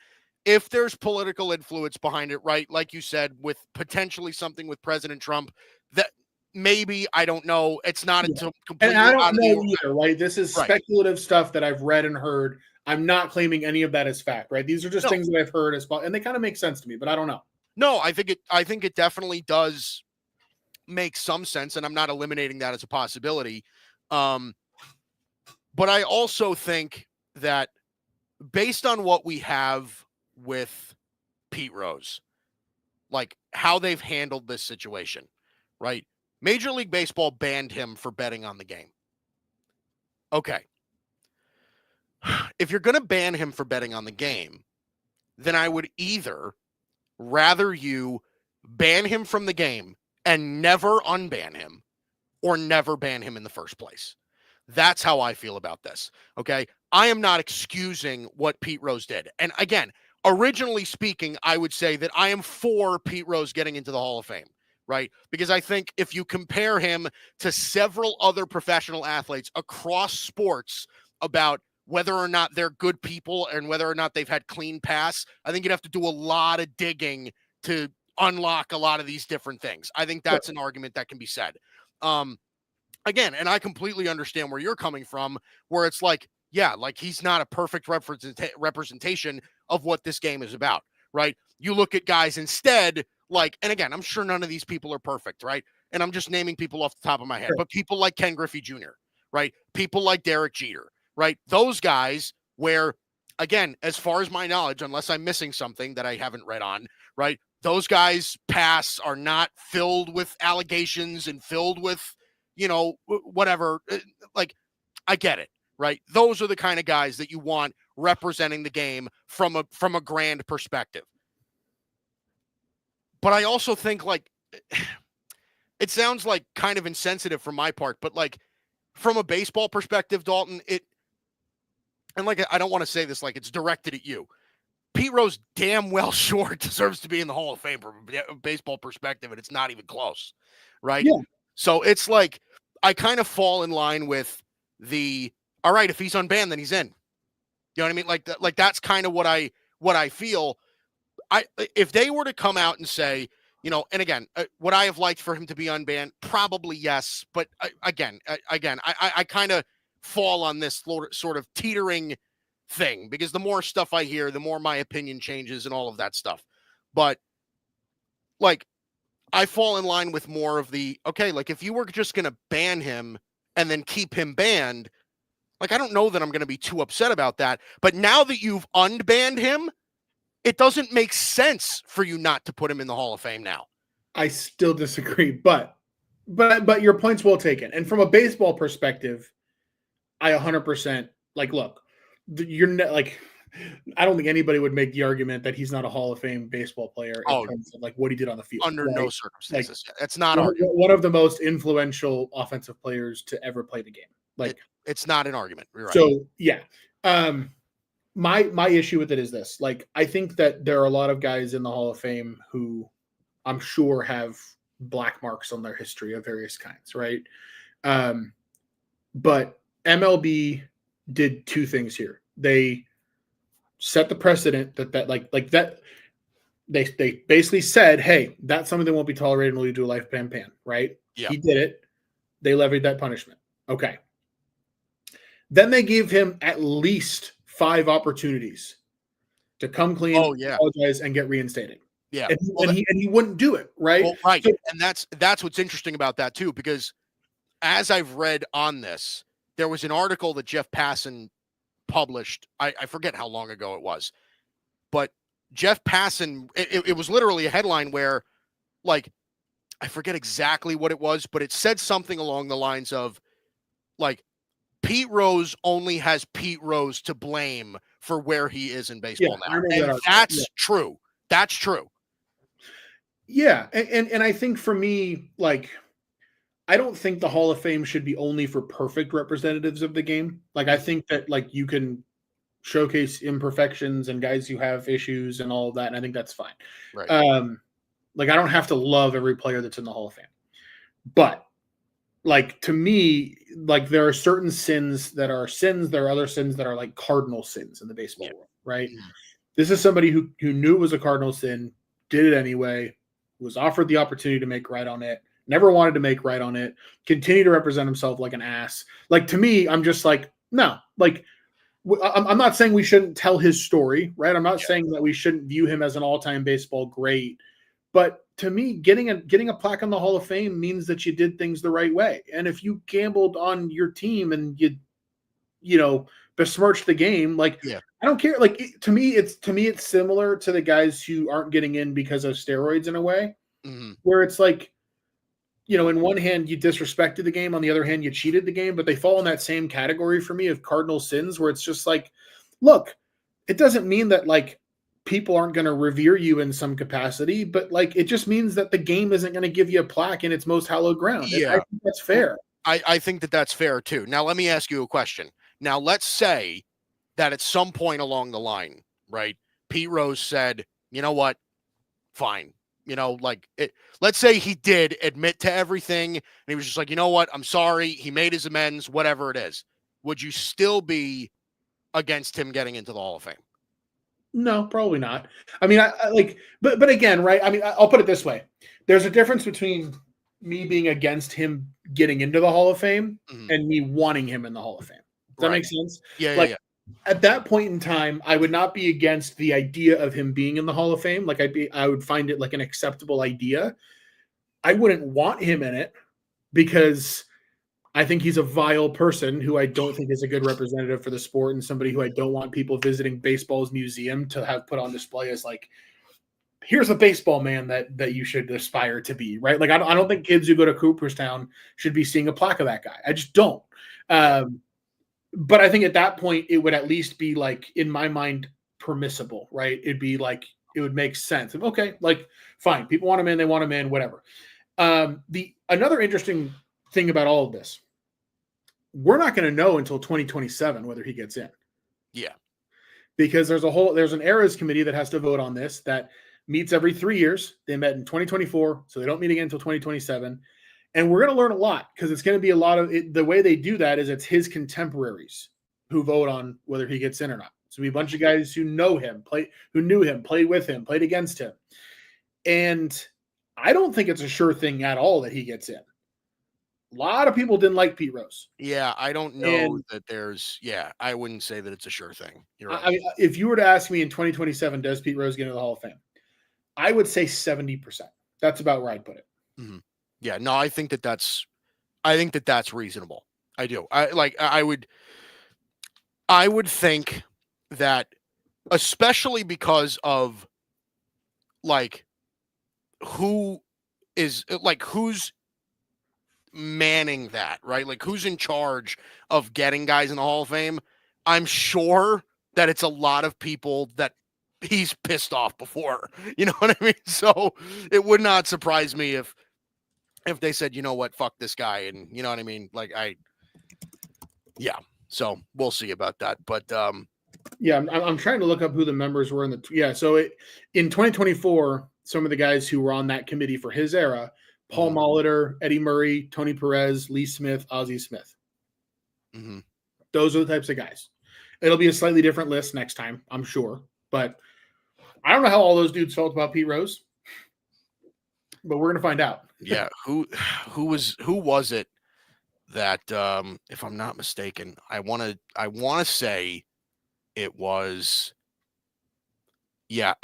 If there's political influence behind it, right, like you said, with potentially something with President Trump, that maybe, I don't know, it's not until completely and I don't out of know the either, right? This is speculative stuff that I've read and heard. I'm not claiming any of that as fact, right? These are just things that I've heard as well, and they kind of make sense to me, but I don't know. No, I think it definitely does make some sense, and I'm not eliminating that as a possibility. But I also think that based on what we have with Pete Rose, like how they've handled this situation, right? Major League Baseball banned him for betting on the game. Okay. If you're going to ban him for betting on the game, then I would either rather you ban him from the game and never unban him, or never ban him in the first place. That's how I feel about this. Okay. I am not excusing what Pete Rose did. And again, originally speaking, I would say that I am for Pete Rose getting into the Hall of Fame, right? Because I think if you compare him to several other professional athletes across sports about whether or not they're good people and whether or not they've had clean pass, I think you'd have to do a lot of digging to unlock a lot of these different things. I think that's an argument that can be said. Again, and I completely understand where you're coming from, where it's like, yeah, like he's not a perfect representation of what this game is about, right? You look at guys instead, like, and again, I'm sure none of these people are perfect, right? And I'm just naming people off the top of my head, but people like Ken Griffey Jr., right? People like Derek Jeter, right? Those guys where, again, as far as my knowledge, unless I'm missing something that I haven't read on, right? Those guys' pasts are not filled with allegations and filled with, you know, whatever. Like, I get it, right? Those are the kind of guys that you want representing the game from a grand perspective. But I also think, like, it sounds like kind of insensitive from my part, but like from a baseball perspective, Dalton, and like, I don't want to say this like it's directed at you. Pete Rose damn well sure deserves to be in the Hall of Fame from a baseball perspective, and it's not even close, right? Yeah. So it's like I kind of fall in line with all right, if he's unbanned, then he's in. You know what I mean? Like that's kind of what I feel. If they were to come out and say, you know, and again, would I have liked for him to be unbanned? Probably yes, but I kind of fall on this sort of teetering thing, because the more stuff I hear, the more my opinion changes and all of that stuff. But like, I fall in line with more of okay, like if you were just going to ban him and then keep him banned, like, I don't know that I'm going to be too upset about that. But now that you've unbanned him, it doesn't make sense for you not to put him in the Hall of Fame now. I still disagree, but your point's well taken. And from a baseball perspective, I 100% like, look, you're like, I don't think anybody would make the argument that he's not a Hall of Fame baseball player in terms of like what he did on the field. Under no circumstances. Like, that's not one of the most influential offensive players to ever play the game. Like, it's not an argument. You're right. So yeah. My issue with it is this. Like, I think that there are a lot of guys in the Hall of Fame who I'm sure have black marks on their history of various kinds, right? But MLB did two things here. They set the precedent that they basically said, hey, that's something that won't be tolerated until you do a lifetime ban, right? Yeah. He did it. They levied that punishment. Okay. Then they gave him at least 5 opportunities to come clean, apologize, and get reinstated. Yeah. And he wouldn't do it, right? Well, right. So, and that's what's interesting about that too, because as I've read on this, there was an article that Jeff Passan published. I forget how long ago it was, but Jeff Passan, it was literally a headline where, like, I forget exactly what it was, but it said something along the lines of, like, Pete Rose only has Pete Rose to blame for where he is in baseball now. And that's true. That's true. Yeah. And I think for me, like, I don't think the Hall of Fame should be only for perfect representatives of the game. Like, I think that, like, you can showcase imperfections and guys who have issues and all of that, and I think that's fine. Right. Like, I don't have to love every player that's in the Hall of Fame. But, like, to me, like, there are certain sins that are sins. There are other sins that are, like, cardinal sins in the baseball world, right? Mm-hmm. This is somebody who knew it was a cardinal sin, did it anyway, was offered the opportunity to make right on it, never wanted to make right on it, continue to represent himself like an ass. Like, to me, I'm just like, no. Like, I'm not saying we shouldn't tell his story, right? I'm not saying that we shouldn't view him as an all-time baseball great. But to me, getting a plaque on the Hall of Fame means that you did things the right way. And if you gambled on your team and you besmirch the game. Like, Yeah. I don't care. Like, to me, it's similar to the guys who aren't getting in because of steroids in a way, where it's like, in one hand you disrespected the game, on the other hand you cheated the game, but they fall in that same category for me of cardinal sins, where it's just like, look, it doesn't mean that like people aren't going to revere you in some capacity, but like it just means that the game isn't going to give you a plaque in its most hallowed ground. And I Yeah. think that's fair. I think that that's fair too. Now, let me ask you a question. Now, let's say that at some point along the line, right, Pete Rose said, you know what, fine. Let's say he did admit to everything and he was just like, you know what, I'm sorry. He made his amends, whatever it is. Would you still be against him getting into the Hall of Fame? No, probably not. I mean, I like, but again, right? I mean, I'll put it this way: there's a difference between me being against him getting into the Hall of Fame and me wanting him in the Hall of Fame. Does that make sense? Yeah, like, yeah. At that point in time, I would not be against the idea of him being in the Hall of Fame. Like, I would find it like an acceptable idea. I wouldn't want him in it because I think he's a vile person who I don't think is a good representative for the sport, and somebody who I don't want people visiting baseball's museum to have put on display as like, here's a baseball man that you should aspire to be, right? Like, I don't think kids who go to Cooperstown should be seeing a plaque of that guy. I just don't. But I think at that point, it would at least be like, in my mind, permissible, right? It'd be like, it would make sense. Okay, like, fine. People want him in, they want him in, whatever. Another interesting thing about all of this, we're not going to know until 2027 whether he gets in. Yeah. Because there's an eras committee that has to vote on this that meets every 3 years. They met in 2024, so they don't meet again until 2027. And we're going to learn a lot because it's going to be a lot of it. The way they do that is it's his contemporaries who vote on whether he gets in or not. So we have a bunch of guys who know him, who knew him, played with him, played against him. And I don't think it's a sure thing at all that he gets in. A lot of people didn't like Pete Rose. Yeah, I don't know that there's. Yeah, I wouldn't say that it's a sure thing. You're right. I mean, if you were to ask me in 2027, does Pete Rose get into the Hall of Fame? I would say 70%. That's about where I'd put it. Yeah, no, I think that's reasonable. I do. I would think that, especially because of like who's manning that, right? Like, who's in charge of getting guys in the Hall of Fame? I'm sure that it's a lot of people that he's pissed off before. You know what I mean? So it would not surprise me if they said, you know what, fuck this guy. And you know what I mean? Yeah. So we'll see about that. But yeah, I'm trying to look up who the members were in so in 2024, some of the guys who were on that committee for his era, Paul Molitor, Eddie Murray, Tony Perez, Lee Smith, Ozzie Smith. Those are the types of guys. It'll be a slightly different list next time, I'm sure. But I don't know how all those dudes felt about Pete Rose, but we're going to find out. Yeah. Who was it that, if I'm not mistaken, I want to say it was, yeah,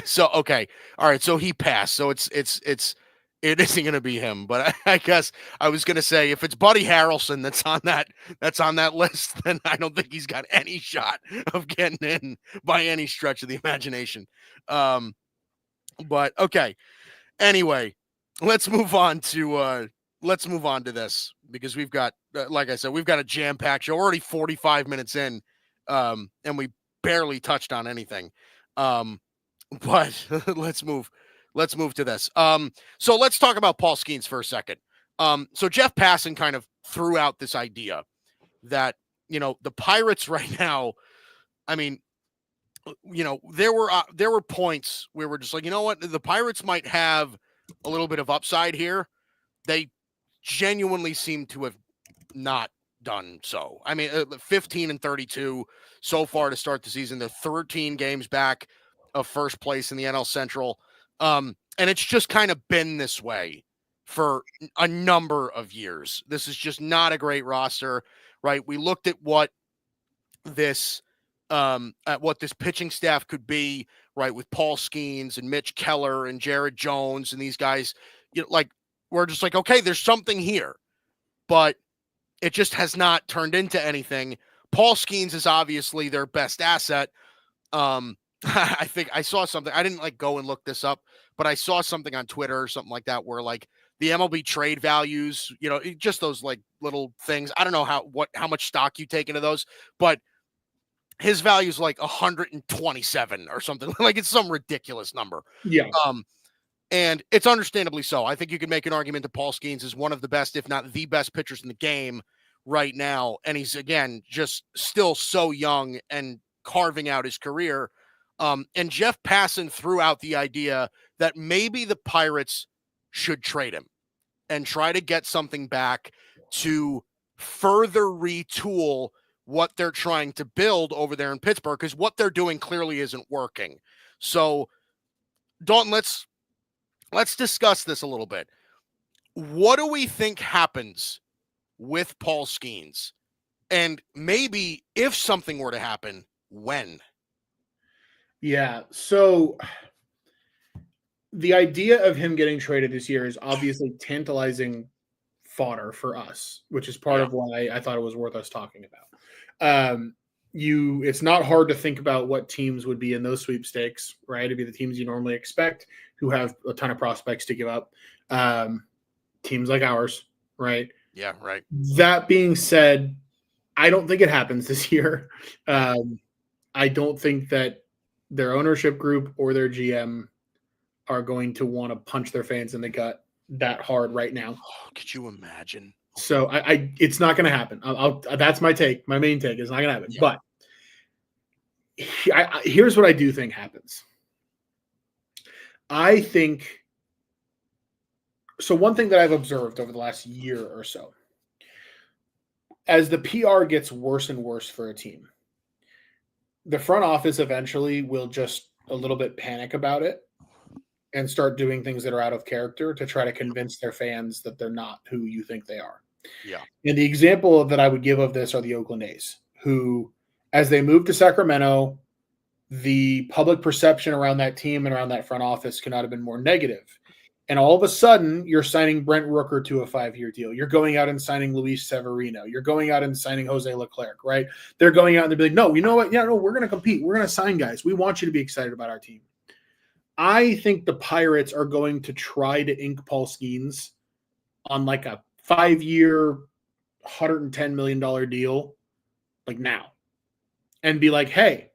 so, okay. All right. So he passed. So it isn't going to be him, but I guess I was going to say, if it's Buddy Harrelson that's on that list, then I don't think he's got any shot of getting in by any stretch of the imagination. But okay. Anyway, let's move on to this, because we've got, like I said, we've got a jam-packed show. We're already 45 minutes in, and we barely touched on anything. But let's move to this. So let's talk about Paul Skenes for a second. So Jeff Passan kind of threw out this idea that, the Pirates right now, I mean, there were points where we're just like, you know what, the Pirates might have a little bit of upside here. They genuinely seem to have not done so. I mean, 15-32 so far to start the season. They're 13 games back of first place in the NL Central. And it's just kind of been this way for a number of years. This is just not a great roster, right? We looked at what this pitching staff could be, right, with Paul Skenes and Mitch Keller and Jared Jones and these guys. We're just like, okay, there's something here, but it just has not turned into anything. Paul Skenes is obviously their best asset. I think I saw something. I didn't like go and look this up, but I saw something on Twitter or something like that where like the MLB trade values, just those like little things. I don't know how much stock you take into those, but his value is like 127 or something. Like it's some ridiculous number. Yeah. And it's understandably so. I think you can make an argument that Paul Skenes is one of the best, if not the best pitchers in the game right now. And he's, again, just still so young and carving out his career. And Jeff Passan threw out the idea that maybe the Pirates should trade him and try to get something back to further retool what they're trying to build over there in Pittsburgh, because what they're doing clearly isn't working. So, Dalton, let's discuss this a little bit. What do we think happens with Paul Skenes? And maybe if something were to happen, when? Yeah. So the idea of him getting traded this year is obviously tantalizing fodder for us, which is part of why I thought it was worth us talking about. It's not hard to think about what teams would be in those sweepstakes, right? It'd be the teams you normally expect who have a ton of prospects to give up. Teams like ours, right? Yeah, right. That being said, I don't think it happens this year. I don't think that their ownership group or their GM are going to want to punch their fans in the gut that hard right now. Oh, could you imagine? So it's not going to happen. That's my take. My main take is not going to happen. Yeah. But here's what I do think happens. I think so. One thing that I've observed over the last year or so, as the PR gets worse and worse for a team, the front office eventually will just a little bit panic about it and start doing things that are out of character to try to convince their fans that they're not who you think they are. Yeah. And the example that I would give of this are the Oakland A's, who, as they moved to Sacramento, the public perception around that team and around that front office could not have been more negative. And all of a sudden, you're signing Brent Rooker to a 5-year deal. You're going out and signing Luis Severino. You're going out and signing Jose Leclerc, right? They're going out and they're like, no, you know what? Yeah, no, we're going to compete. We're going to sign guys. We want you to be excited about our team. I think the Pirates are going to try to ink Paul Skenes on like a 5-year, $110 million deal, like now, and be like, hey,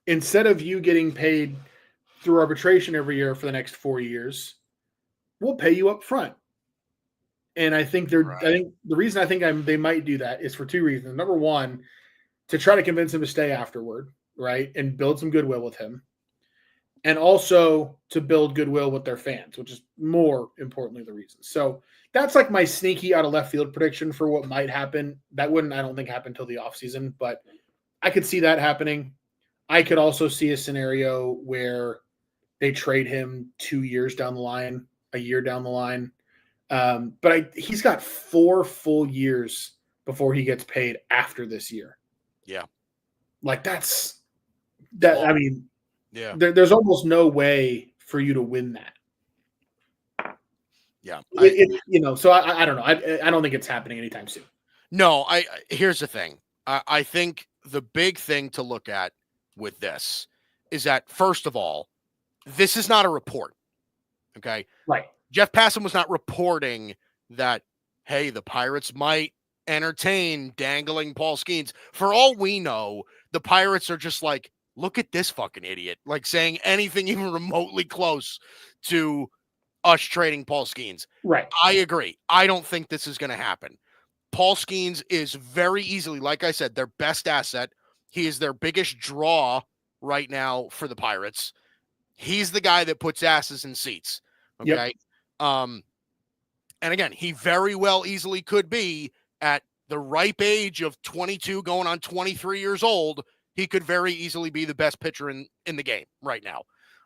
instead of you getting paid through arbitration every year for the next 4 years, we'll pay you up front. And I think I think the reason I think they might do that is for two reasons. Number one, to try to convince him to stay afterward, right, and build some goodwill with him. And also to build goodwill with their fans, which is more importantly the reason. So that's like my sneaky out of left field prediction for what might happen. That wouldn't, I don't think, happen until the offseason, but I could see that happening. I could also see a scenario where they trade him 2 years down the line, a year down the line. But he's got 4 full years before he gets paid after this year. Yeah. Like that's that. I mean, yeah, there's almost no way for you to win that. Yeah. So I don't know. I don't think it's happening anytime soon. No, here's the thing. I think the big thing to look at with this is that, first of all, this is not a report. Okay. Right. Jeff Passan was not reporting that, hey, the Pirates might entertain dangling Paul Skenes. For all we know, the Pirates are just like, look at this fucking idiot, like saying anything even remotely close to us trading Paul Skenes. Right. I agree. I don't think this is going to happen. Paul Skenes is very easily, like I said, their best asset. He is their biggest draw right now for the Pirates. He's the guy that puts asses in seats. Okay. Yep. And again, he very well easily could be at the ripe age of 22 going on 23 years old. He could very easily be the best pitcher in the game right now.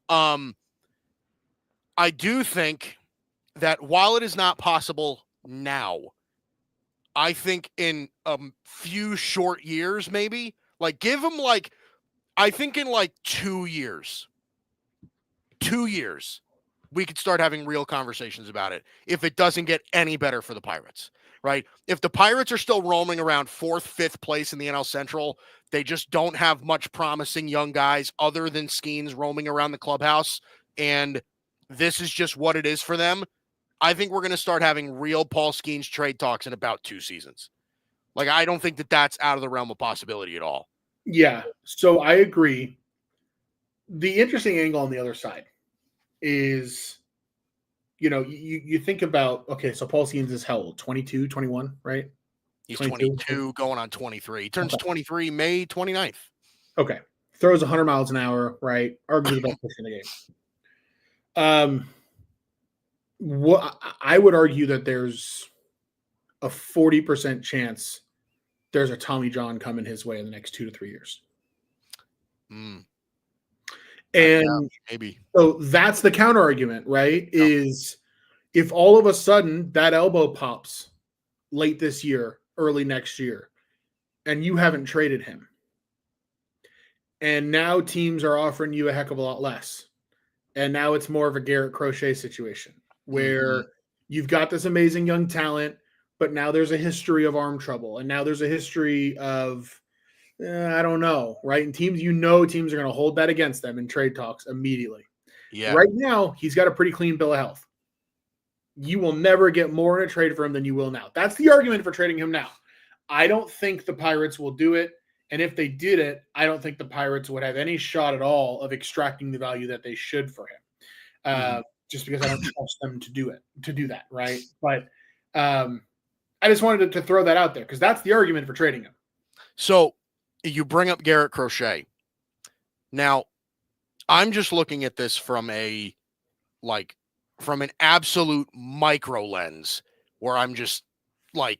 I do think that while it is not possible now, I think in a few short years, maybe, like give him like, I think in like 2 years, we could start having real conversations about it if it doesn't get any better for the Pirates. right? If the Pirates are still roaming around 4th, 5th place in the NL Central, they just don't have much promising young guys other than Skenes roaming around the clubhouse, and this is just what it is for them. I think we're going to start having real Paul Skenes trade talks in about 2 seasons. Like, I don't think that that's out of the realm of possibility at all. Yeah, so I agree. The interesting angle on the other side is, you think about, okay, so Paul Skenes is how old? 22, 21, right? He's 22. 22 going on 23. He turns Okay. 23 May 29th. Okay. Throws 100 miles an hour, right? Arguably the best pitcher in the game. What I would argue that there's a 40% chance there's a Tommy John coming his way in the next 2 to 3 years. And yeah, maybe. So that's the counter argument, right? Yeah. Is if all of a sudden that elbow pops late this year, early next year, and you haven't traded him, and now teams are offering you a heck of a lot less, and now it's more of a Garrett Crochet situation where you've got this amazing young talent, but now there's a history of arm trouble, and now there's a history of I don't know, right? And teams are going to hold that against them in trade talks immediately. Yeah. Right now, he's got a pretty clean bill of health. You will never get more in a trade for him than you will now. That's the argument for trading him now. I don't think the Pirates will do it. And if they did it, I don't think the Pirates would have any shot at all of extracting the value that they should for him. Just because I don't trust them to do that, right? But I just wanted to throw that out there because that's the argument for trading him. So you bring up Garrett Crochet. Now, I'm just looking at this from an absolute micro lens where I'm just like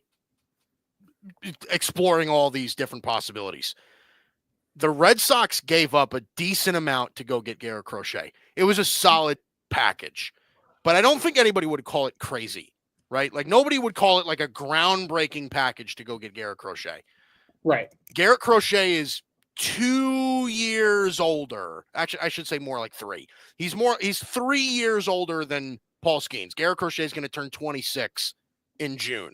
exploring all these different possibilities. The Red Sox gave up a decent amount to go get Garrett Crochet. It was a solid package, but I don't think anybody would call it crazy, right? Like nobody would call it like a groundbreaking package to go get Garrett Crochet. Right. Garrett Crochet is 2 years older. Actually, I should say more like 3. He's 3 years older than Paul Skenes. Garrett Crochet is going to turn 26 in June.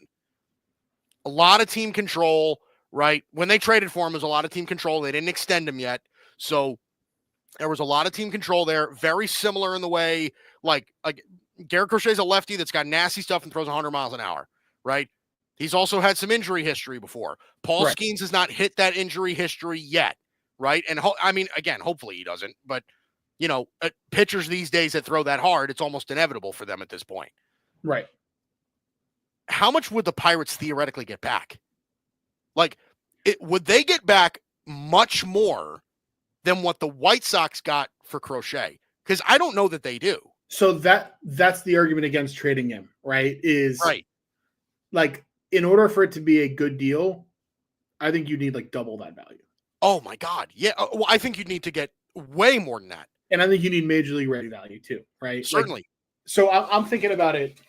A lot of team control, right? When they traded for him, there was a lot of team control. They didn't extend him yet. So there was a lot of team control there. Very similar in the way, like Garrett Crochet is a lefty that's got nasty stuff and throws 100 miles an hour, right? He's also had some injury history before. Paul Skenes has not hit that injury history yet, right? And again, hopefully he doesn't. But, pitchers these days that throw that hard, it's almost inevitable for them at this point. Right. How much would the Pirates theoretically get back? Like, would they get back much more than what the White Sox got for Crochet? Because I don't know that they do. So that's the argument against trading him, right? Like, in order for it to be a good deal, I think you need like double that value. Oh my God. Yeah. Well, I think you'd need to get way more than that. And I think you need major league ready value too, right? Certainly. So I'm thinking about it.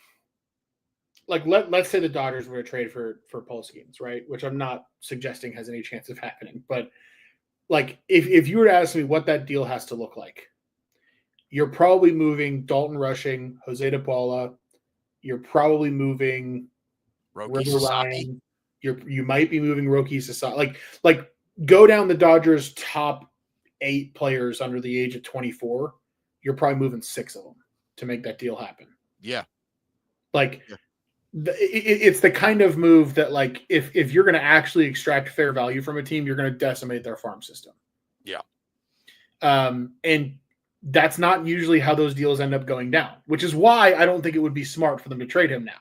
Like let's say the Dodgers were to trade for Paul Skenes, right? Which I'm not suggesting has any chance of happening. But like if you were to ask me what that deal has to look like, you're probably moving Dalton Rushing, Jose De Paula. You're probably moving Roki Sasaki. You might be moving Roki Sasaki. Like go down the Dodgers' top 8 players under the age of 24. You're probably moving 6 of them to make that deal happen. Yeah. It's the kind of move that, like, if you're going to actually extract fair value from a team, you're going to decimate their farm system. Yeah. And that's not usually how those deals end up going down, which is why I don't think it would be smart for them to trade him now,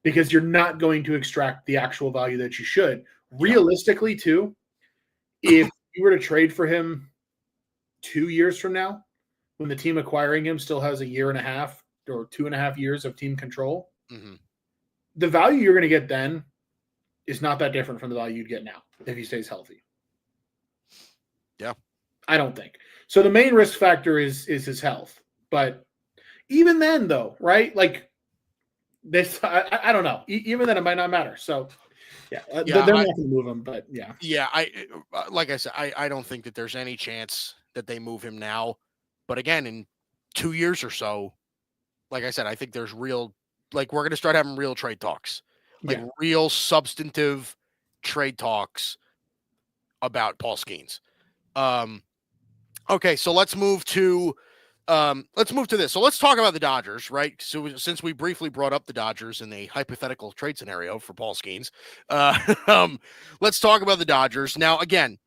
because you're not going to extract the actual value that you should. Realistically, too, if you were to trade for him 2 years from now, when the team acquiring him still has 1.5 years or 2.5 years of team control, the value you're going to get then is not that different from the value you'd get now if he stays healthy. Yeah. I don't think. So the main risk factor is his health. But even then, though, right? Like this, I don't know. Even then, it might not matter. So, they're not going to move him. But yeah. Yeah, like I said, I don't think that there's any chance that they move him now. But again, in 2 years or so, like I said, I think there's real, like we're going to start having real trade talks. like Yeah. real substantive trade talks about Paul Skenes. Okay, so let's move to this. So let's talk about the Dodgers, right? So since we briefly brought up the Dodgers in a hypothetical trade scenario for Paul Skenes, let's talk about the Dodgers. Now, again,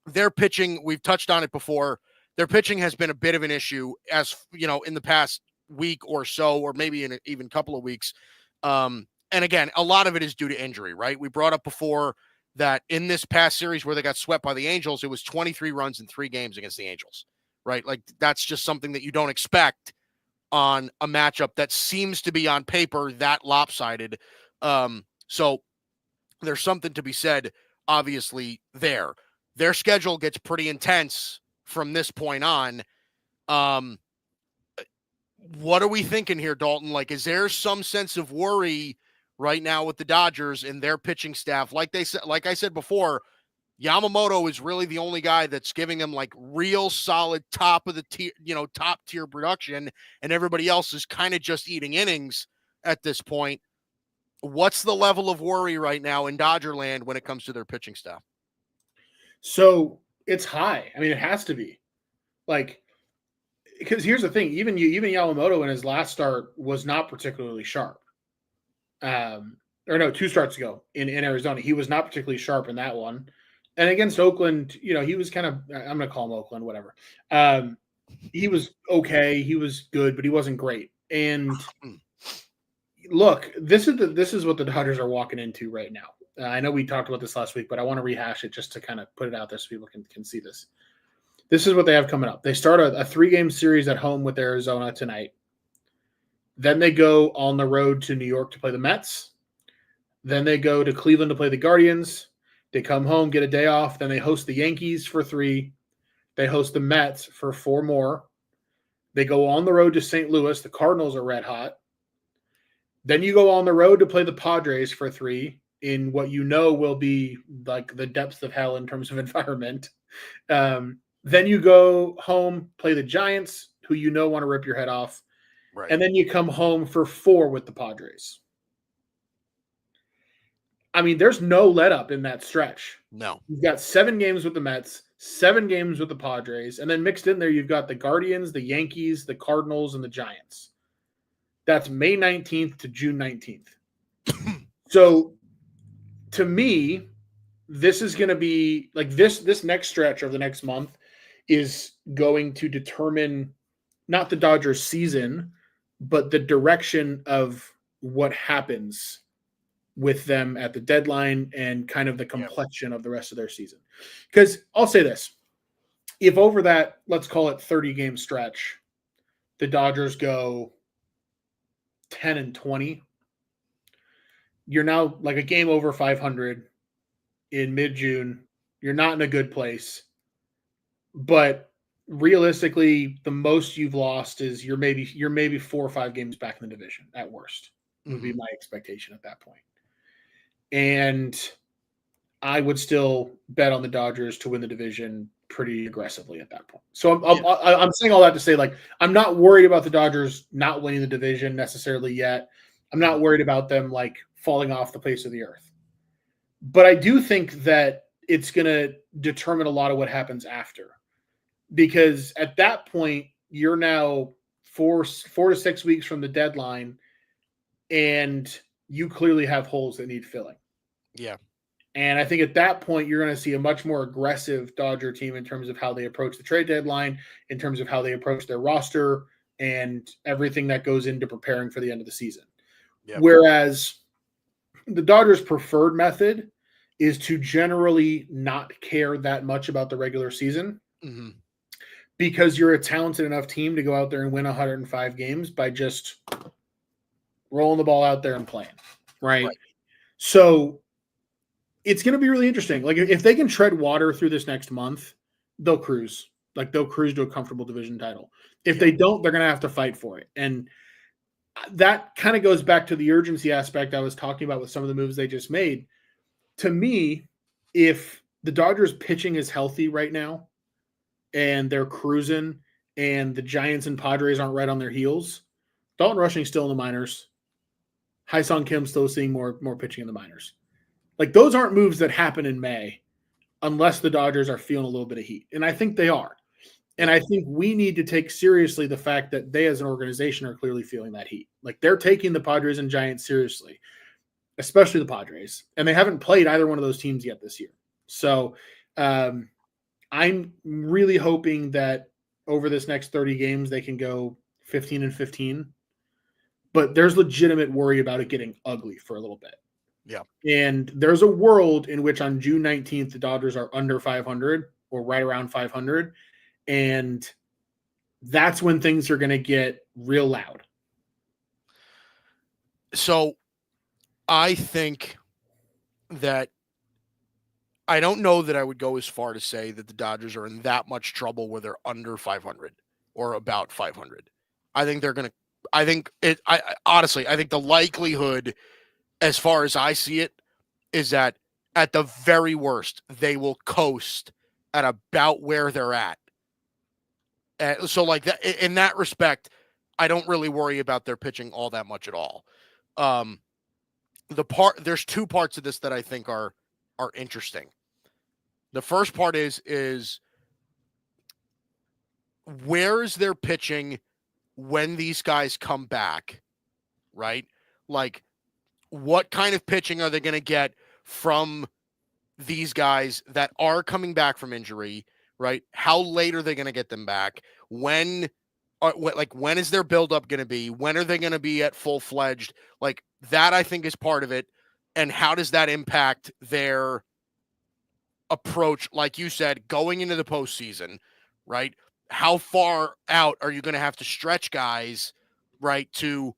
their pitching, we've touched on it before. Their pitching has been a bit of an issue, as you know, in the past week or so, or maybe in even couple of weeks. And again, a lot of it is due to injury, right? We brought up before that in this past series where they got swept by the Angels, it was 23 runs in 3 games against the Angels, right? Like that's just something that you don't expect on a matchup that seems to be on paper that lopsided. So there's something to be said, obviously, there. Their schedule gets pretty intense from this point on. What are we thinking here, Dalton? Like, is there some sense of worry right now with the Dodgers and their pitching staff? Like I said before, Yamamoto is really the only guy that's giving them like real solid top of the tier, top tier production, and everybody else is kind of just eating innings at this point. What's the level of worry right now in Dodgerland when it comes to their pitching staff? So it's high. I mean, it has to be. Like, because here's the thing: even Yamamoto in his last start was not particularly sharp. Or no, 2 starts ago in Arizona, he was not particularly sharp in that one. And against Oakland, he was kind of, I'm going to call him Oakland, whatever. He was okay, he was good, but he wasn't great. And look, this is what the Dodgers are walking into right now. I know we talked about this last week, but I want to rehash it just to kind of put it out there so people can see this. This is what they have coming up. They start a 3-game series at home with Arizona tonight. Then they go on the road to New York to play the Mets. Then they go to Cleveland to play the Guardians. They come home, get a day off. Then they host the Yankees for 3. They host the Mets for 4 more. They go on the road to St. Louis. The Cardinals are red hot. Then you go on the road to play the Padres for 3 in what will be like the depths of hell in terms of environment. Then you go home, play the Giants, who want to rip your head off. Right. And then you come home for 4 with the Padres. I mean, there's no let up in that stretch. No. You've got 7 games with the Mets, 7 games with the Padres, and then mixed in there, you've got the Guardians, the Yankees, the Cardinals, and the Giants. That's May 19th to June 19th. So, to me, this is going to be like this next stretch of the next month is going to determine not the Dodgers season, but the direction of what happens with them at the deadline and kind of the complexion of the rest of their season. Because I'll say this, if over that, let's call it 30-game stretch, the Dodgers go 10-20, you're now like a game over 500 in mid-June. You're not in a good place. But realistically, the most you've lost is you're maybe 4 or 5 games back in the division at worst, would be my expectation at that point. And I would still bet on the Dodgers to win the division pretty aggressively at that point. So I'm saying all that to say, like, I'm not worried about the Dodgers not winning the division necessarily yet. I'm not worried about them like falling off the face of the earth. But I do think that it's going to determine a lot of what happens after. Because at that point, you're now 4 to 6 weeks from the deadline, and you clearly have holes that need filling. Yeah. And I think at that point, you're going to see a much more aggressive Dodger team in terms of how they approach the trade deadline, in terms of how they approach their roster, and everything that goes into preparing for the end of the season. Yeah. Whereas the Dodgers' preferred method is to generally not care that much about the regular season. Mm-hmm. Because you're a talented enough team to go out there and win 105 games by just rolling the ball out there and playing, right? So it's going to be really interesting. Like, if they can tread water through this next month, they'll cruise. Like, they'll cruise to a comfortable division title. If they don't, they're going to have to fight for it. And that kind of goes back to the urgency aspect I was talking about with some of the moves they just made. To me, if the Dodgers pitching is healthy right now, and they're cruising, and the Giants and Padres aren't right on their heels, Dalton Rushing's still in the minors. Hai-Sung Kim still seeing more pitching in the minors. Like, those aren't moves that happen in May unless the Dodgers are feeling a little bit of heat. And I think they are. And I think we need to take seriously the fact that they as an organization are clearly feeling that heat. Like, they're taking the Padres and Giants seriously, especially the Padres. And they haven't played either one of those teams yet this year. So I'm really hoping that over this next 30 games, they can go 15-15. But there's legitimate worry about it getting ugly for a little bit. Yeah. And there's a world in which on June 19th, the Dodgers are under 500 or right around 500. And that's when things are going to get real loud. So I think that I don't know that I would go as far to say that the Dodgers are in that much trouble where they're under 500 or about 500. I think they're going to, honestly, I think the likelihood, as far as I see it, is that at the very worst, they will coast at about where they're at. So like that, in that respect, I don't really worry about their pitching all that much at all. There's two parts of this that I think are interesting. The first part is where is their pitching when these guys come back, right? Like, what kind of pitching are they going to get from these guys that are coming back from injury, right? How late are they going to get them back? When is their buildup going to be? When are they going to be at full-fledged? Like, that I think is part of it. And how does that impact their approach, like you said, going into the postseason, right? How far out are you going to have to stretch guys, right, to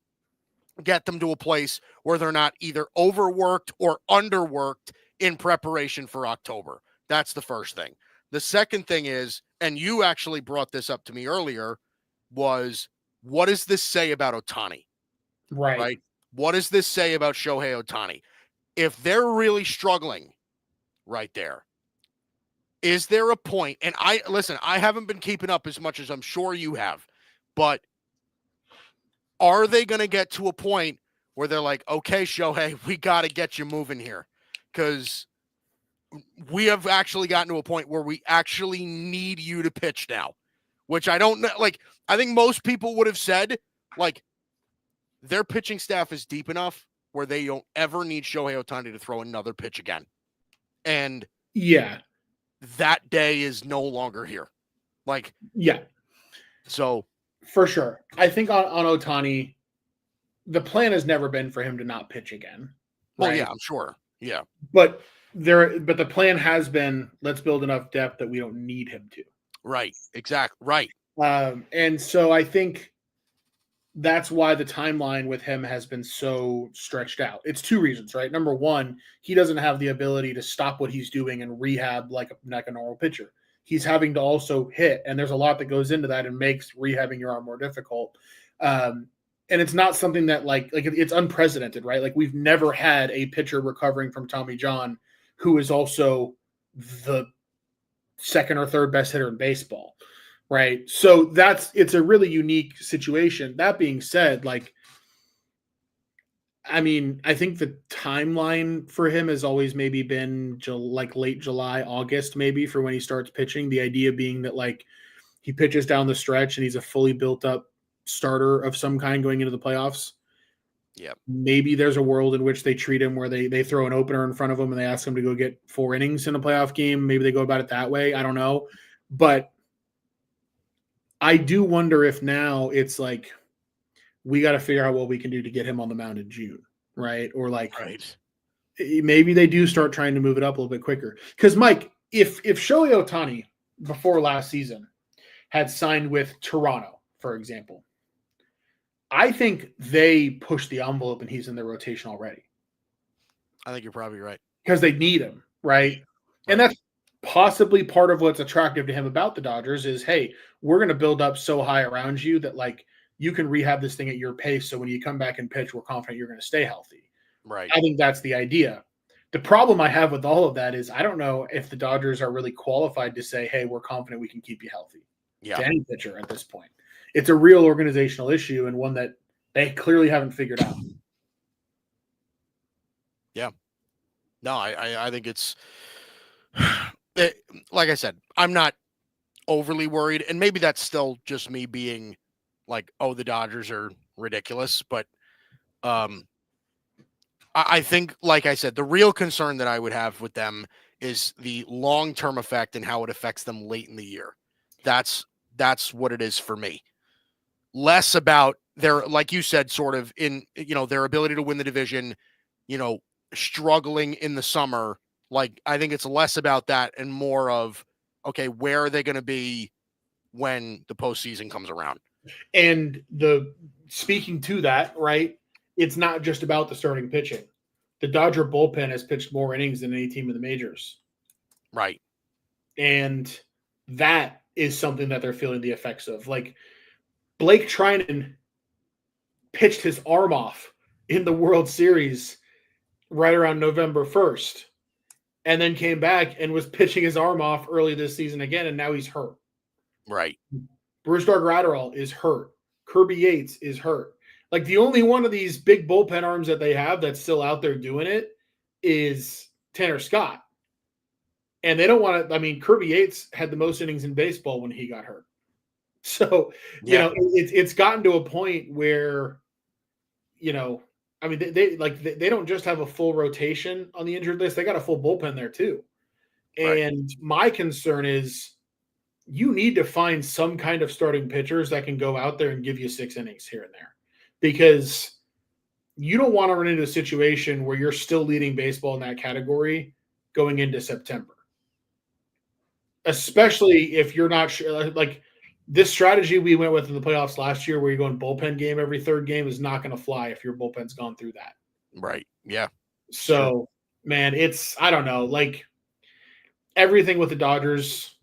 get them to a place where they're not either overworked or underworked in preparation for October? That's the first thing. The second thing is, and you actually brought this up to me earlier, was what does this say about Ohtani? Right? What does this say about Shohei Ohtani? If they're really struggling right there, is there a point? And I haven't been keeping up as much as I'm sure you have, but are they going to get to a point where they're like, okay, Shohei, we got to get you moving here? Because we have actually gotten to a point where we actually need you to pitch now, which I don't know. Like, I think most people would have said, like, their pitching staff is deep enough where they don't ever need Shohei Ohtani to throw another pitch again. And yeah, that day is no longer here. Like, yeah. So for sure. I think on Ohtani, the plan has never been for him to not pitch again. Right? Well, yeah, I'm sure. Yeah. But the plan has been, let's build enough depth that we don't need him to. Right. Exactly. Right. And so I think that's why the timeline with him has been so stretched out. It's two reasons, right? Number one, he doesn't have the ability to stop what he's doing and rehab like a normal pitcher. He's having to also hit, and there's a lot that goes into that and makes rehabbing your arm more difficult. And it's not something that like it's unprecedented, right? Like, we've never had a pitcher recovering from Tommy John who is also the second or third best hitter in baseball. Right. So it's a really unique situation. That being said, like, I mean, I think the timeline for him has always maybe been like late July, August, maybe, for when he starts pitching. The idea being that, like, he pitches down the stretch and he's a fully built up starter of some kind going into the playoffs. Yeah. Maybe there's a world in which they treat him where they throw an opener in front of him and they ask him to go get 4 innings in a playoff game. Maybe they go about it that way. I don't know. But I do wonder if now it's like, we got to figure out what we can do to get him on the mound in June, right? Or like, right. Maybe they do start trying to move it up a little bit quicker. Because, Mike, if Shohei Ohtani before last season had signed with Toronto, for example, I think they push the envelope and he's in their rotation already. I think you're probably right. Because they need him, right? And that's possibly part of what's attractive to him about the Dodgers is, hey, we're going to build up so high around you that, like, you can rehab this thing at your pace. So when you come back and pitch, we're confident you're going to stay healthy. Right. I think that's the idea. The problem I have with all of that is I don't know if the Dodgers are really qualified to say, hey, we're confident we can keep you healthy. Yeah. To any pitcher at this point. It's a real organizational issue and one that they clearly haven't figured out. Yeah. No, I think it's like I said, I'm not overly worried, and maybe that's still just me being like, oh, the Dodgers are ridiculous, but um, I think, like I said, the real concern that I would have with them is the long-term effect and how it affects them late in the year. That's what it is for me. Less about their, like you said, sort of in, their ability to win the division, you know, struggling in the summer. Like, I think it's less about that and more of, okay, where are they going to be when the postseason comes around? And speaking to that, right? It's not just about the starting pitching. The Dodger bullpen has pitched more innings than any team in the majors. Right. And that is something that they're feeling the effects of. Like Blake Trinan pitched his arm off in the World Series right around November 1st, and then came back and was pitching his arm off early this season again, and now he's hurt. Right. Brusdar Graterol is hurt. Kirby Yates is hurt. Like the only one of these big bullpen arms that they have that's still out there doing it is Tanner Scott. And they don't want to, I mean, Kirby Yates had the most innings in baseball when he got hurt. So, it's gotten to a point where, I mean, they don't just have a full rotation on the injured list. They got a full bullpen there too. And my concern is you need to find some kind of starting pitchers that can go out there and give you 6 innings here and there, because you don't want to run into a situation where you're still leading baseball in that category going into September, especially if you're not sure. Like this strategy we went with in the playoffs last year, where you're going bullpen game every third game, is not going to fly if your bullpen's gone through that. Right. Yeah. So, man, I don't know, like everything with the Dodgers,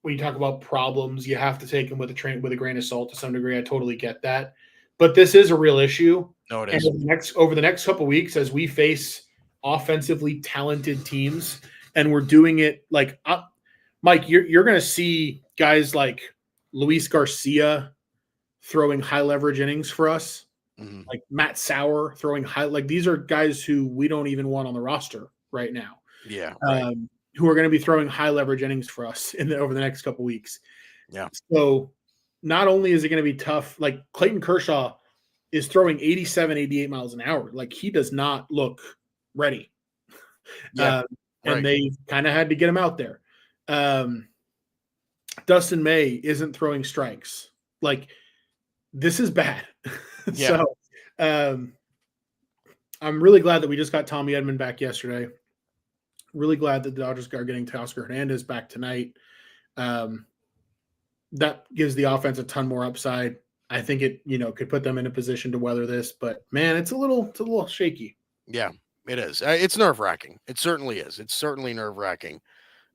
when you talk about problems, you have to take them with a grain of salt to some degree. I totally get that. But this is a real issue. No, it is. And over the next couple of weeks, as we face offensively talented teams, and we're doing it like Mike, you're going to see guys like Luis Garcia throwing high leverage innings for us, like Matt Sauer throwing like these are guys who we don't even want on the roster right now. Yeah. Right. Who are going to be throwing high leverage innings for us over the next couple of weeks. Yeah. So not only is it going to be tough, like Clayton Kershaw is throwing 87, 88 miles an hour. Like he does not look ready. Yeah. And they kind of had to get him out there. Dustin May isn't throwing strikes. Like this is bad. Yeah. So I'm really glad that we just got Tommy Edman back yesterday. Really glad that the Dodgers are getting Teoscar Hernandez back tonight. That gives the offense a ton more upside. I think it, could put them in a position to weather this, but man, it's a little shaky. Yeah, it is. It's nerve-wracking. It certainly is. It's certainly nerve-wracking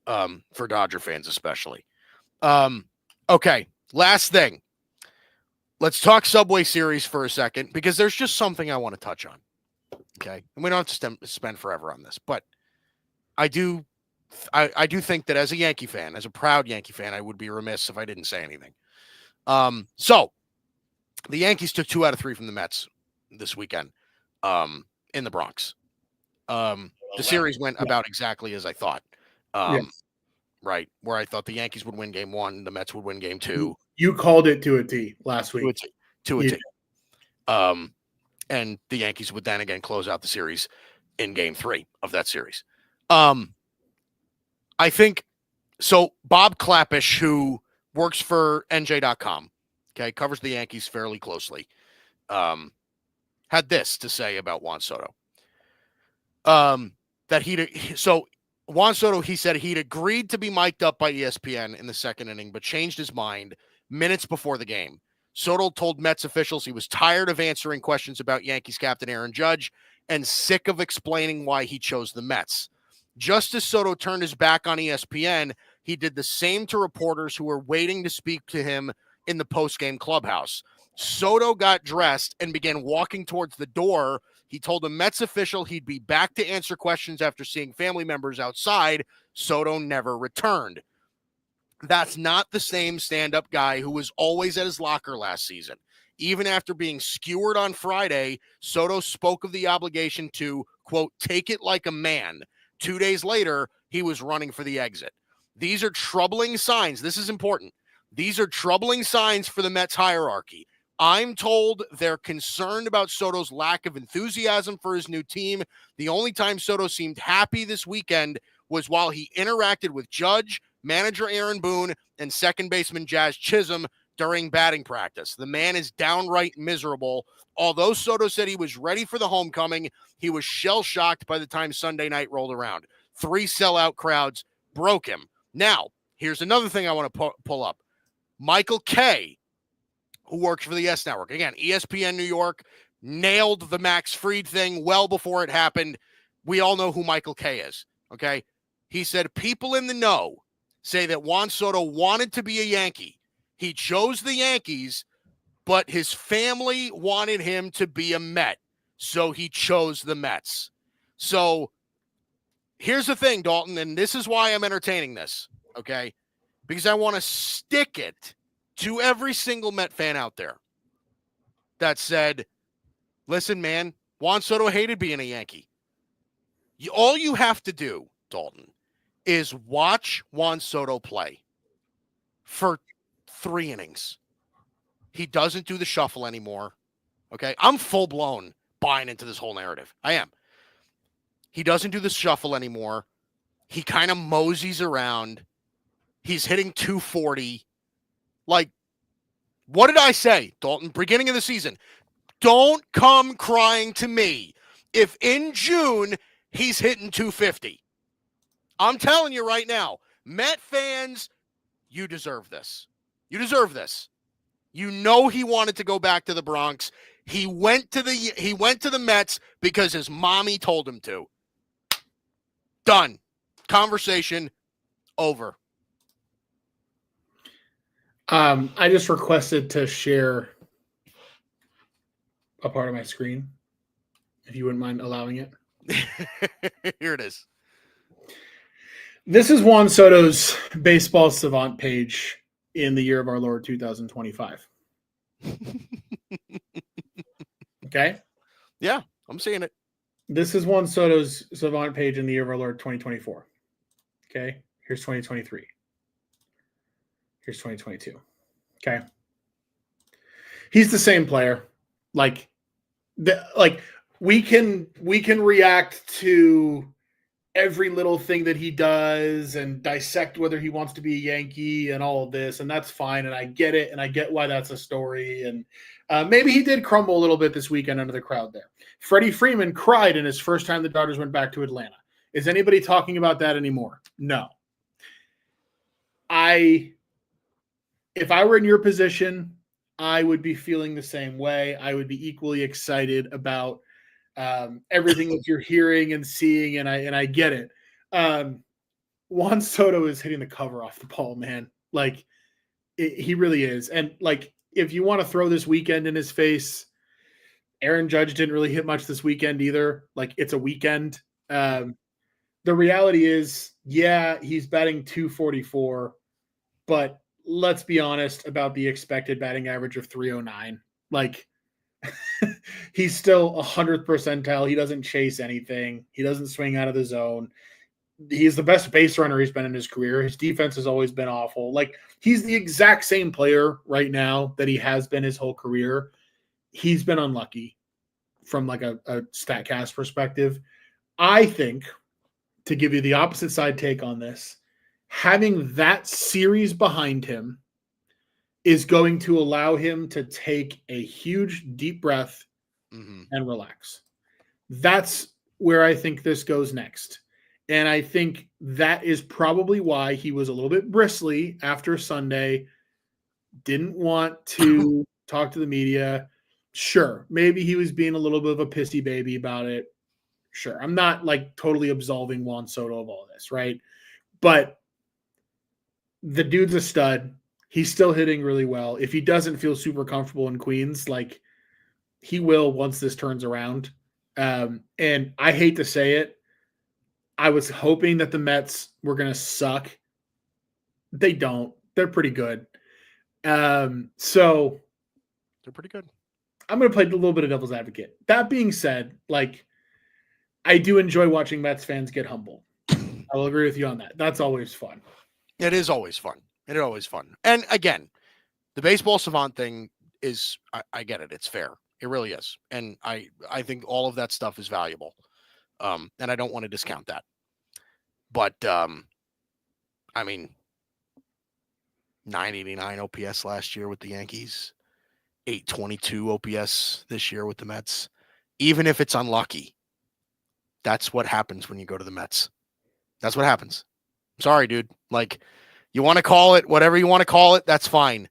for Dodger fans, especially. Okay. Last thing. Let's talk Subway Series for a second, because there's just something I want to touch on. Okay. And we don't have to spend forever on this, but I do think that as a Yankee fan, as a proud Yankee fan, I would be remiss if I didn't say anything. So the Yankees took 2 out of 3 from the Mets this weekend in the Bronx. The series went about exactly as I thought. Right, where I thought the Yankees would win game 1, the Mets would win game 2. You called it to a T last week. To a T. And the Yankees would then again close out the series in game 3 of that series. I think so. Bob Clappish, who works for NJ.com, okay, covers the Yankees fairly closely, had this to say about Juan Soto. Juan Soto, he said he'd agreed to be mic'd up by ESPN in the second inning, but changed his mind minutes before the game. Soto told Mets officials he was tired of answering questions about Yankees captain Aaron Judge and sick of explaining why he chose the Mets. Just as Soto turned his back on ESPN, he did the same to reporters who were waiting to speak to him in the post-game clubhouse. Soto got dressed and began walking towards the door. He told a Mets official he'd be back to answer questions after seeing family members outside. Soto never returned. That's not the same stand-up guy who was always at his locker last season. even after being skewered on Friday, Soto spoke of the obligation to, quote, take it like a man. 2 days later, he was running for the exit. These are troubling signs. This is important. These are troubling signs for the Mets hierarchy. I'm told they're concerned about Soto's lack of enthusiasm for his new team. The only time Soto seemed happy this weekend was while he interacted with Judge, manager Aaron Boone, and second baseman Jazz Chisholm during batting practice. The man is downright miserable. Although Soto said he was ready for the homecoming, he was shell-shocked by the time Sunday night rolled around. 3 sellout crowds broke him. Now, here's another thing I want to pull up. Michael Kay, who works for the S Network. Again, ESPN New York nailed the Max Fried thing well before it happened. We all know who Michael Kay is, okay? He said, people in the know say that Juan Soto wanted to be a Yankee. He chose the Yankees, but his family wanted him to be a Met, so he chose the Mets. So here's the thing, Dalton, and this is why I'm entertaining this, okay? Because I want to stick it to every single Met fan out there that said, listen, man, Juan Soto hated being a Yankee. All you have to do, Dalton, is watch Juan Soto play for 3 innings. He doesn't do the shuffle anymore. Okay? I'm full-blown buying into this whole narrative. I am. He doesn't do the shuffle anymore. He kind of moseys around. He's hitting 240. Like, what did I say, Dalton? Beginning of the season. Don't come crying to me if in June he's hitting 250. I'm telling you right now, Met fans, you deserve this. You deserve this. You know he wanted to go back to the Bronx. He went to the Mets because his mommy told him to. Done. Conversation over. I just requested to share a part of my screen, if you wouldn't mind allowing it. Here it is. This is Juan Soto's baseball savant page in the year of our Lord 2025. Okay? Yeah, I'm seeing it. This is Juan Soto's savant page in the year of our Lord 2024. Okay? Here's 2023. Here's 2022. Okay? He's the same player. We can react to every little thing that he does and dissect whether he wants to be a Yankee and all of this, and that's fine, and I get it, and I get why that's a story, and maybe he did crumble a little bit this weekend under the crowd there. Freddie Freeman cried in his first time the Dodgers went back to Atlanta. Is anybody talking about that anymore? No. If I were in your position, I would be feeling the same way. I would be equally excited about everything that you're hearing and seeing, and I get it. Juan Soto is hitting the cover off the ball, man. He really is. And if you want to throw this weekend in his face, Aaron Judge didn't really hit much this weekend either. It's a weekend. The reality is, yeah, he's batting 244, but let's be honest about the expected batting average of 309. He's still 100th percentile. He doesn't chase anything. He doesn't swing out of the zone. He's the best base runner he's been in his career. His defense has always been awful. He's the exact same player right now that he has been his whole career. He's been unlucky from a StatCast perspective. I think, to give you the opposite side take on this, having that series behind him is going to allow him to take a huge deep breath and relax. That's where I think this goes next. And I think that is probably why he was a little bit bristly after Sunday, didn't want to talk to the media. Sure, maybe he was being a little bit of a pissy baby about it. Sure, I'm not totally absolving Juan Soto of all this, right? But the dude's a stud. He's still hitting really well. If he doesn't feel super comfortable in Queens, he will once this turns around. And I hate to say it, I was hoping that the Mets were going to suck. They don't. They're pretty good. So They're pretty good. I'm going to play a little bit of devil's advocate. That being said, like, I do enjoy watching Mets fans get humbled. I will agree with you on that. That's always fun. It is always fun. It is always fun. And again, the baseball savant thing is, I get it. It's fair. It really is. And I think all of that stuff is valuable. And I don't want to discount that. But, I mean, 989 OPS last year with the Yankees, 822 OPS this year with the Mets. Even if it's unlucky, that's what happens when you go to the Mets. That's what happens. Sorry, dude. Like, you want to call it whatever you want to call it, that's fine.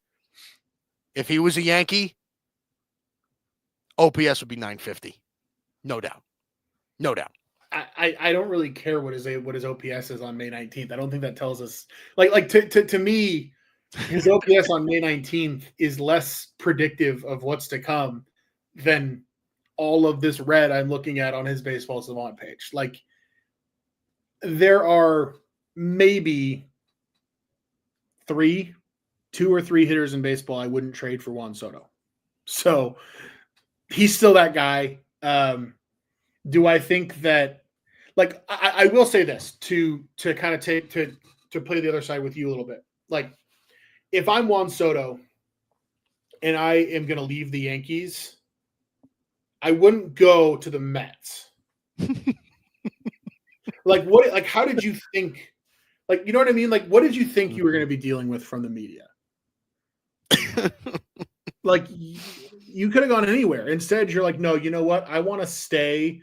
If he was a Yankee, OPS would be 950. No doubt. No doubt. I don't really care what his OPS is on May 19th. I don't think that tells us like to me, his OPS on May 19th is less predictive of what's to come than all of this red I'm looking at on his baseball savant page. Like, there are maybe 2 or 3 hitters in baseball I wouldn't trade for Juan Soto. So he's still that guy. Do I think that, like, I will say this to kind of to play the other side with you a little bit. Like, if I'm Juan Soto and I am going to leave the Yankees, I wouldn't go to the Mets. Like, how did you think, like, you know what I mean? Like, what did you think you were going to be dealing with from the media? Like, you could have gone anywhere. Instead, you're like, no, you know what? I want to stay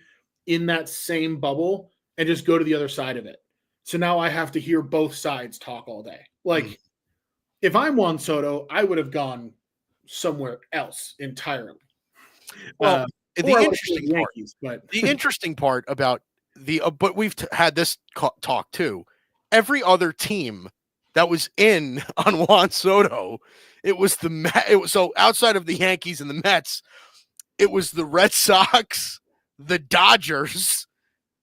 in that same bubble and just go to the other side of it. So now I have to hear both sides talk all day. Like, if I'm Juan Soto, I would have gone somewhere else entirely. Well, the interesting part about but we've had this talk too. Every other team that was in on Juan Soto, so outside of the Yankees and the Mets, it was the Red Sox, the Dodgers,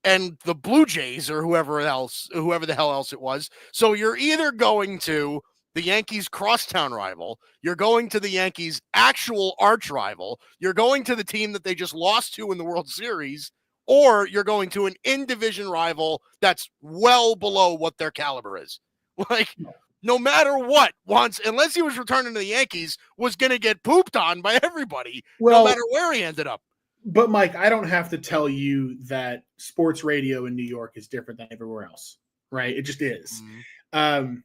and the Blue Jays, or whoever the hell else it was. So you're either going to the Yankees' crosstown rival, you're going to the Yankees' actual arch rival, you're going to the team that they just lost to in the World Series, or you're going to an in-division rival that's well below what their caliber is. Like, no matter what, unless he was returning to the Yankees, was going to get pooped on by everybody, no matter where he ended up. But, Mike, I don't have to tell you that sports radio in New York is different than everywhere else, right? It just is. Mm-hmm.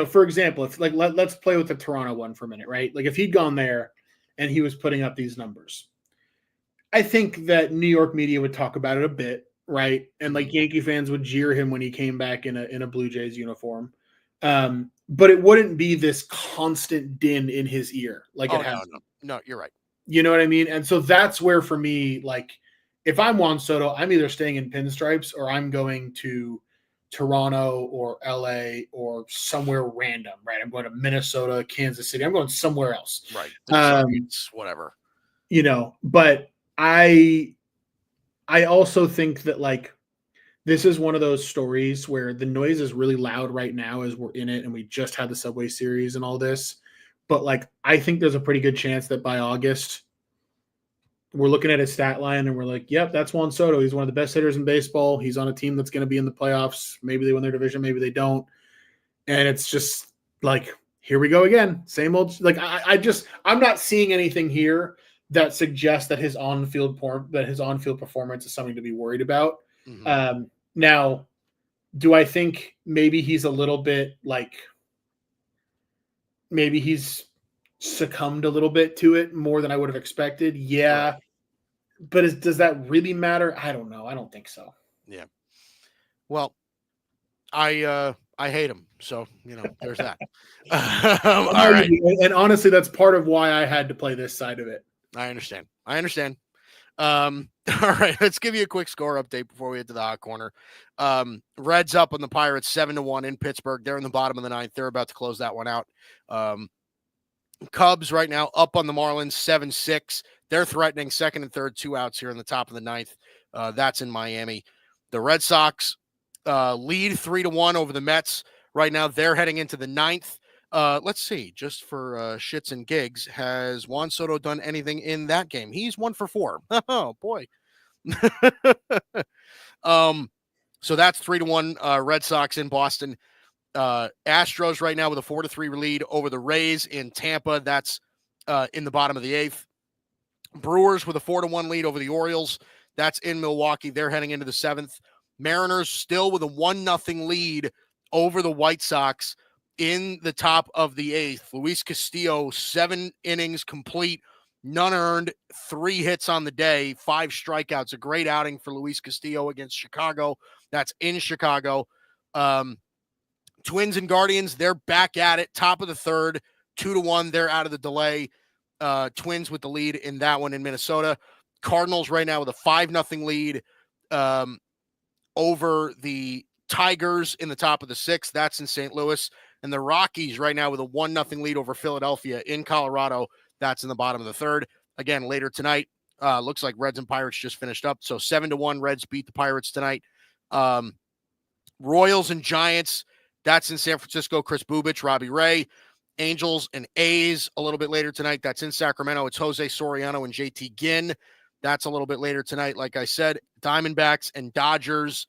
For example, if let's play with the Toronto one for a minute, right? Like, if he'd gone there and he was putting up these numbers, I think that New York media would talk about it a bit, right? And like Yankee fans would jeer him when he came back in a Blue Jays uniform. But it wouldn't be this constant din in his ear like it has. No, you're right. You know what I mean? And so that's where, for me, like, if I'm Juan Soto, I'm either staying in pinstripes or I'm going to Toronto or LA or somewhere random, right? I'm going to Minnesota, Kansas City. I'm going somewhere else. Right. Whatever. But I also think that, like, this is one of those stories where the noise is really loud right now as we're in it and we just had the Subway Series and all this. But, like, I think there's a pretty good chance that by August we're looking at his stat line and we're like, yep, that's Juan Soto. He's one of the best hitters in baseball. He's on a team that's going to be in the playoffs. Maybe they win their division, maybe they don't. And it's just like, here we go again. Same old. Like, I'm not seeing anything here that suggests that his on-field performance is something to be worried about. Mm-hmm. Now, do I think maybe he's a little bit, like, maybe he's succumbed a little bit to it more than I would have expected? Yeah. Right. But does that really matter? I don't know. I don't think so. Yeah. Well, I hate him. So, there's that. All right. And honestly, that's part of why I had to play this side of it. I understand. All right, let's give you a quick score update before we get to the hot corner. Reds up on the Pirates 7-1 in Pittsburgh. They're in the bottom of the ninth. They're about to close that one out. Cubs right now up on the Marlins 7-6. They're threatening second and third, 2 outs here in the top of the ninth. That's in Miami. The Red Sox lead 3-1 over the Mets. Right now, they're heading into the ninth. Let's see, just for shits and gigs, has Juan Soto done anything in that game? He's 1-for-4. Oh boy. So that's 3-1 Red Sox in Boston. Astros right now with a 4-3 lead over the Rays in Tampa. That's in the bottom of the 8th. Brewers with a 4-1 lead over the Orioles. That's in Milwaukee. They're heading into the 7th. Mariners still with a 1-0 lead over the White Sox in the top of the 8th. Luis Castillo, 7 innings complete, none earned, 3 hits on the day, 5 strikeouts. A great outing for Luis Castillo against Chicago. That's in Chicago. Twins and Guardians, they're back at it. Top of the 3rd, 2-1. They're out of the delay. Twins with the lead in that one in Minnesota. Cardinals right now with a 5-0 lead over the Tigers in the top of the 6th. That's in St. Louis. And the Rockies right now with a 1-0 lead over Philadelphia in Colorado. That's in the bottom of the 3rd. Again, later tonight, looks like Reds and Pirates just finished up. So 7-1 Reds beat the Pirates tonight. Royals and Giants, that's in San Francisco. Chris Bubich, Robbie Ray. Angels and A's a little bit later tonight. That's in Sacramento. It's Jose Soriano and JT Ginn. That's a little bit later tonight. Like I said, Diamondbacks and Dodgers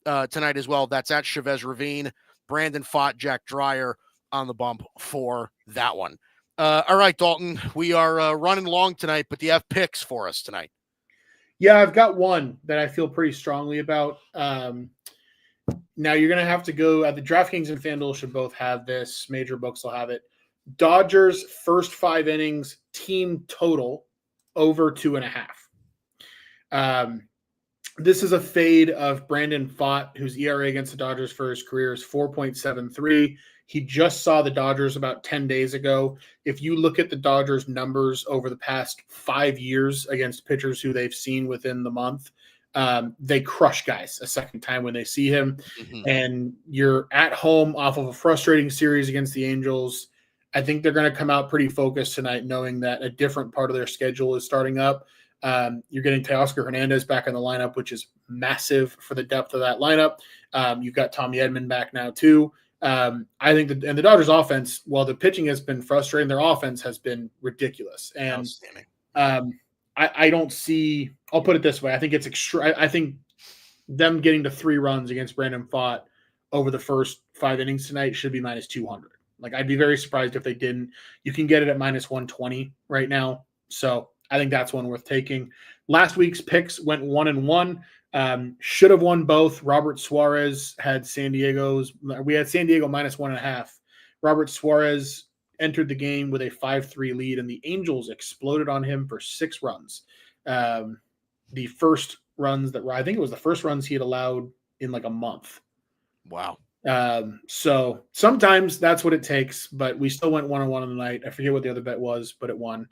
tonight as well. That's at Chavez Ravine. Brandon Pfaadt, Jack Dreyer on the bump for that one. All right, Dalton, we are running long tonight, but do you have picks for us tonight? Yeah, I've got one that I feel pretty strongly about. Now you're going to have to go the DraftKings and FanDuel should both have this. Major books will have it. Dodgers first 5 innings team total over 2.5. This is a fade of Brandon Pfaadt, whose ERA against the Dodgers for his career is 4.73. He just saw the Dodgers about 10 days ago. If you look at the Dodgers numbers over the past 5 years against pitchers who they've seen within the month, they crush guys a second time when they see him. Mm-hmm. And you're at home off of a frustrating series against the Angels. I think they're going to come out pretty focused tonight, knowing that a different part of their schedule is starting up. You're getting Teoscar Hernandez back in the lineup, which is massive for the depth of that lineup. You've got Tommy Edman back now too. I think and the Dodgers offense, while the pitching has been frustrating, their offense has been ridiculous. And I don't see, I'll put it this way. I think it's I think them getting to 3 runs against Brandon Pfaadt over the first 5 innings tonight should be minus 200. Like, I'd be very surprised if they didn't. You can get it at minus 120 right now. So I think that's one worth taking. Last week's picks went 1-1. Should have won both. Robert Suarez had San Diego's. We had San Diego minus 1.5. Robert Suarez entered the game with a 5-3 lead, and the Angels exploded on him for 6 runs. The first runs I think it was the first runs he had allowed in like a month. Wow. So sometimes that's what it takes, but we still went 1-1 on the night. I forget what the other bet was, but it won.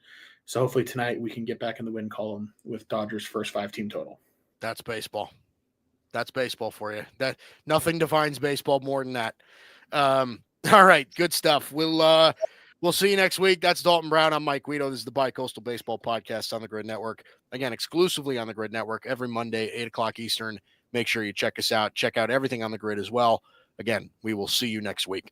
So hopefully tonight we can get back in the win column with Dodgers first 5 team total. That's baseball. That's baseball for you. That nothing defines baseball more than that. All right, good stuff. We'll see you next week. That's Dalton Brown. I'm Mike Guido. This is the Bicoastal Baseball Podcast on the Grid Network. Again, exclusively on the Grid Network every Monday, 8:00 Eastern. Make sure you check us out. Check out everything on the Grid as well. Again, we will see you next week.